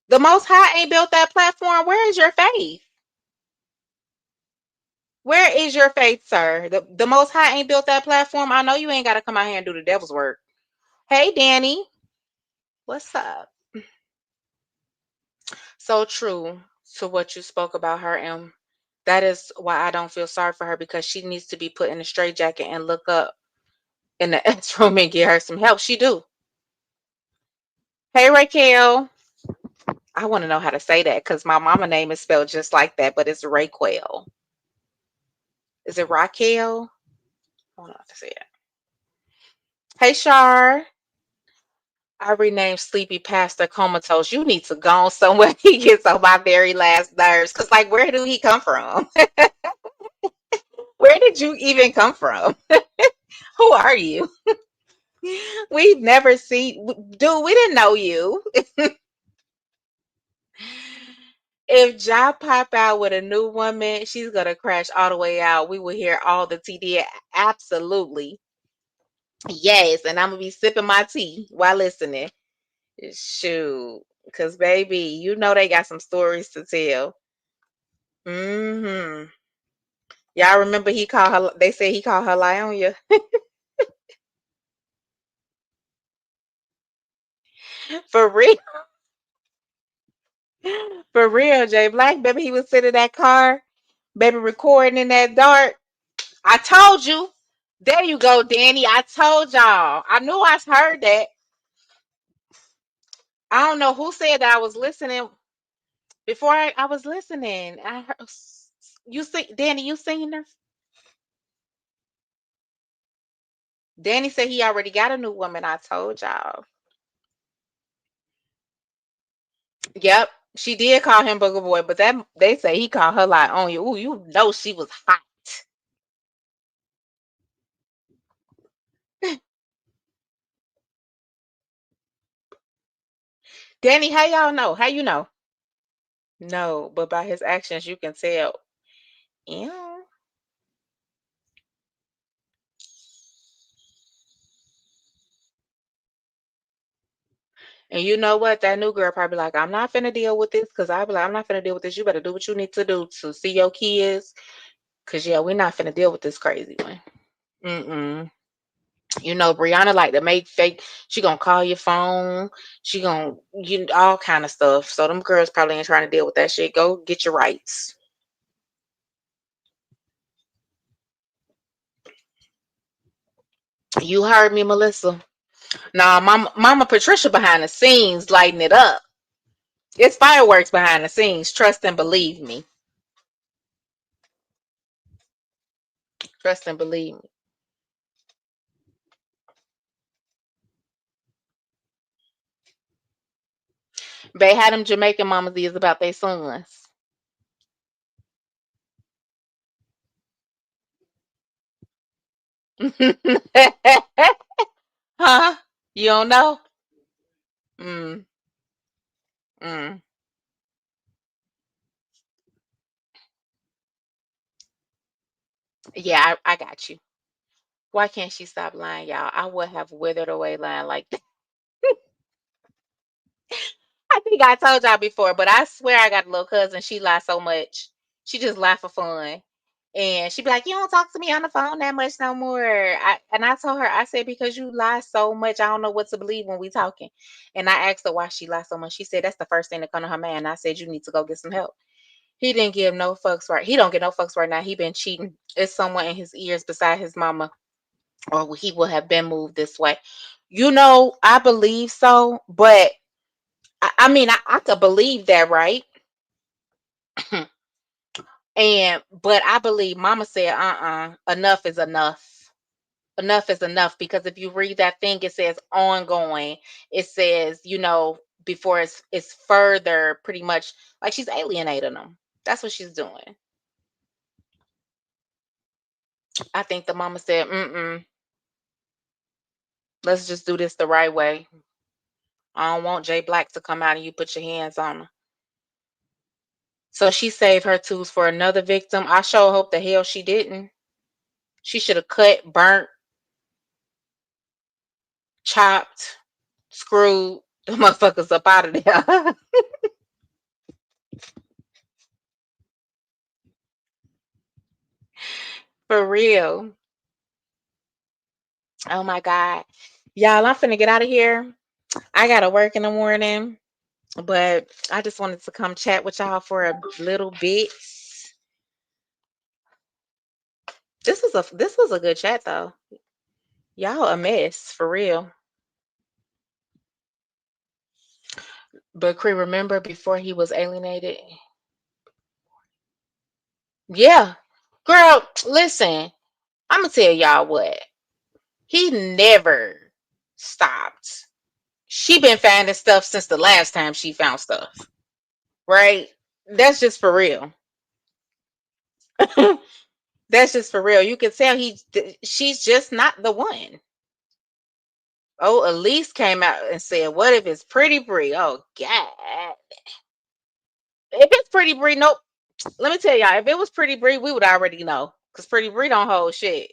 The Most High ain't built that platform. Where is your faith? Where is your faith, sir? The Most High ain't built that platform. I know you ain't got to come out here and do the devil's work. Hey, Danny, what's up? So true to what you spoke about her, and that is why I don't feel sorry for her, because she needs to be put in a straitjacket and look up in the X room and get her some help. She do. Hey, Raquel. I want to know how to say that because my mama name is spelled just like that, but it's Raquel. Is it Raquel? I don't know how to say it. Hey, Shar. I renamed Sleepy Pastor Comatose. You need to go on somewhere. He gets on my very last nerves. Cause like, where do he come from? Where did you even come from? Who are you? We've never seen, dude. We didn't know you. If Ja pop out with a new woman, she's gonna crash all the way out. We will hear all the TD. Absolutely, yes. And I'm gonna be sipping my tea while listening. Shoot, cause baby, you know they got some stories to tell. Hmm. Y'all remember he called her? They said he called her lie on you. For real, for real. Jay Black, baby, he was sitting in that car, baby, recording in that dark. I told you. There you go, Danny. I told y'all. I knew I heard that. I don't know who said that I was listening. Before I was listening. I heard you see Danny, you seen her? Danny said he already got a new woman. I told y'all. Yep. She did call him Booger Boy, but that they say he called her like on you. Ooh, you know she was hot. Danny, how y'all know? How you know? No, but by his actions you can tell. Yeah. And you know what? That new girl probably like, I'm not finna deal with this, because I be like, I'm not finna deal with this. You better do what you need to do to see your kids. Cause yeah, we're not finna deal with this crazy one. Mm-mm. You know, Briana like to make fake. She gonna call your phone. She gonna all kind of stuff. So them girls probably ain't trying to deal with that shit. Go get your rights. You heard me, Melissa. Nah, Mama Patricia behind the scenes lighting it up. It's fireworks behind the scenes. Trust and believe me. Trust and believe me. They had them Jamaican mamas is about their sons. Huh? You don't know? Mm, mm. Yeah, I got you. Why can't she stop lying, y'all? I would have withered away lying like that. I think I told y'all before, but I swear I got a little cousin. She lies so much. She just lie for fun. And she'd be like, "You don't talk to me on the phone that much no more." I told her, I said, "Because you lie so much, I don't know what to believe when we talking." And I asked her why she lied so much. She said that's the first thing that come to her man. I said, "You need to go get some help." He didn't give no fucks right. He don't get no fucks right now. He been cheating. It's someone in his ears beside his mama, or he will have been moved this way. You know, I believe so, but I mean, I could believe that, right? And but I believe Mama said, enough is enough. Enough is enough, because if you read that thing, it says ongoing. It says, before it's further, pretty much like she's alienating them. That's what she's doing. I think the mama said, mm-mm. Let's just do this the right way. I don't want Jay Black to come out and you put your hands on her. So she saved her tools for another victim. I sure hope the hell she didn't. She should have cut, burnt, chopped, screwed the motherfuckers up out of there. For real. Oh my God. Y'all, I'm finna get out of here. I gotta work in the morning, but I just wanted to come chat with y'all for a little bit. This was a good chat though. Y'all a mess for real. But Cree, remember before he was alienated? Yeah. Girl, listen, I'm gonna tell y'all what. He never stopped. She been finding stuff since the last time she found stuff. Right? That's just for real. That's just for real. You can tell she's just not the one. Oh, Elise came out and said, "What if it's Pretty Bree?" Oh God. If it's Pretty Bree, nope. Let me tell y'all, if it was Pretty Bree, we would already know. Because Pretty Bree don't hold shit.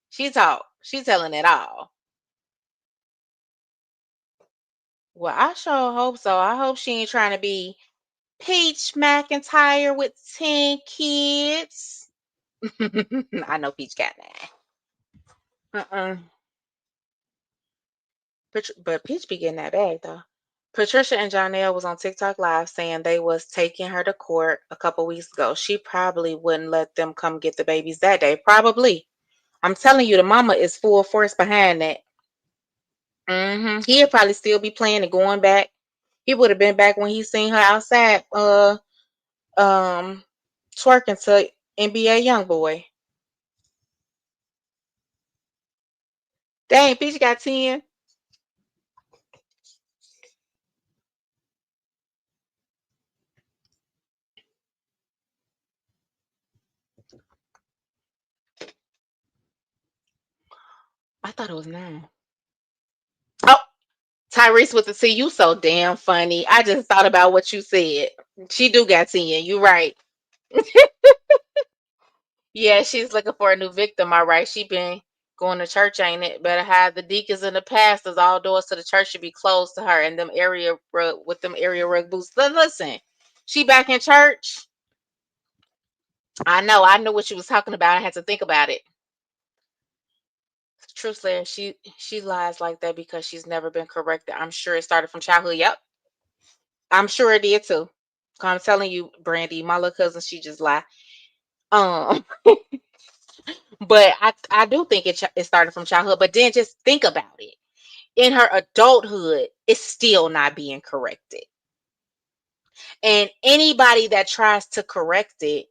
She talk. She telling it all. Well, I sure hope so. I hope she ain't trying to be Peach McIntyre with 10 kids. I know Peach got that. But Peach be getting that bag though. Patricia and Jonelle was on TikTok Live saying they was taking her to court a couple weeks ago. She probably wouldn't let them come get the babies that day. Probably. I'm telling you, the mama is full force behind that. He'd probably still be playing and going back. He would have been back when he seen her outside um twerking to NBA Youngboy. Dang, Peach got 10. I thought it was 9. Oh, Tyrese with the C. You so damn funny. I just thought about what you said. She do got 10. You right. Yeah, she's looking for a new victim. All right. She been going to church, ain't it? Better have the deacons and the pastors. All doors to the church should be closed to her and them area rug with them area rug boots. Listen, she back in church. I know. I knew what she was talking about. I had to think about it. Truth Slayer, she lies like that because she's never been corrected. I'm sure it started from childhood. Yep. I'm sure it did too. I'm telling you, Brandy, my little cousin, she just lie. Um, but I do think it started from childhood. But then just think about it. In her adulthood, it's still not being corrected. And anybody that tries to correct it,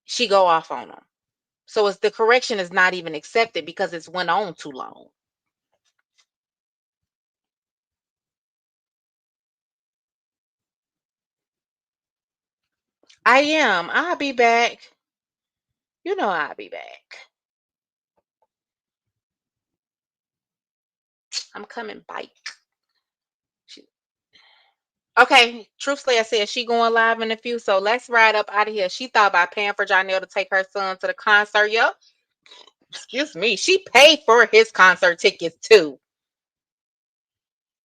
she go off on them. So it's the correction is not even accepted because it's went on too long. I am. I'll be back. You know I'll be back. I'm coming back. She, okay, truthfully, I said she going live in a few, so let's ride up out of here. She thought about paying for Jonelle to take her son to the concert. Yep. Excuse me. She paid for his concert tickets too.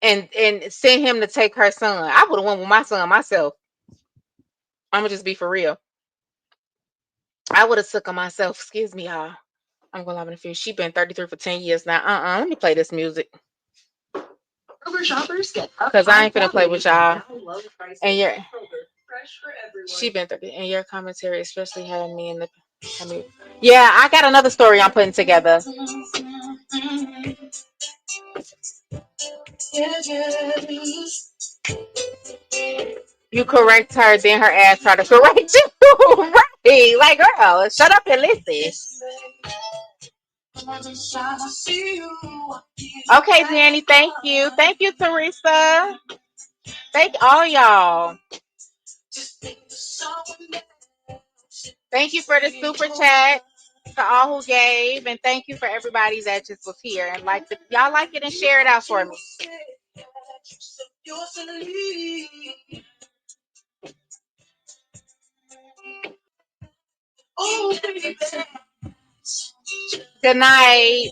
And sent him to take her son. I would have went with my son myself. I'm gonna just be for real. I would have took him myself. Excuse me, y'all. I'm going live in a few. She been 33 for 10 years now. Let me play this music. Because I ain't finna play with y'all. And your she been 30 and your commentary especially had me in the I mean, yeah, I got another story I'm putting together. You correct her, then her ass try to correct you. Right. Like, girl, shut up and listen. Okay, Danny, thank you. Thank you, Teresa. Thank all y'all. Thank you for the super chat. to all who gave, and thank you for everybody that just was here and like y'all like it and share it out for me. Good night.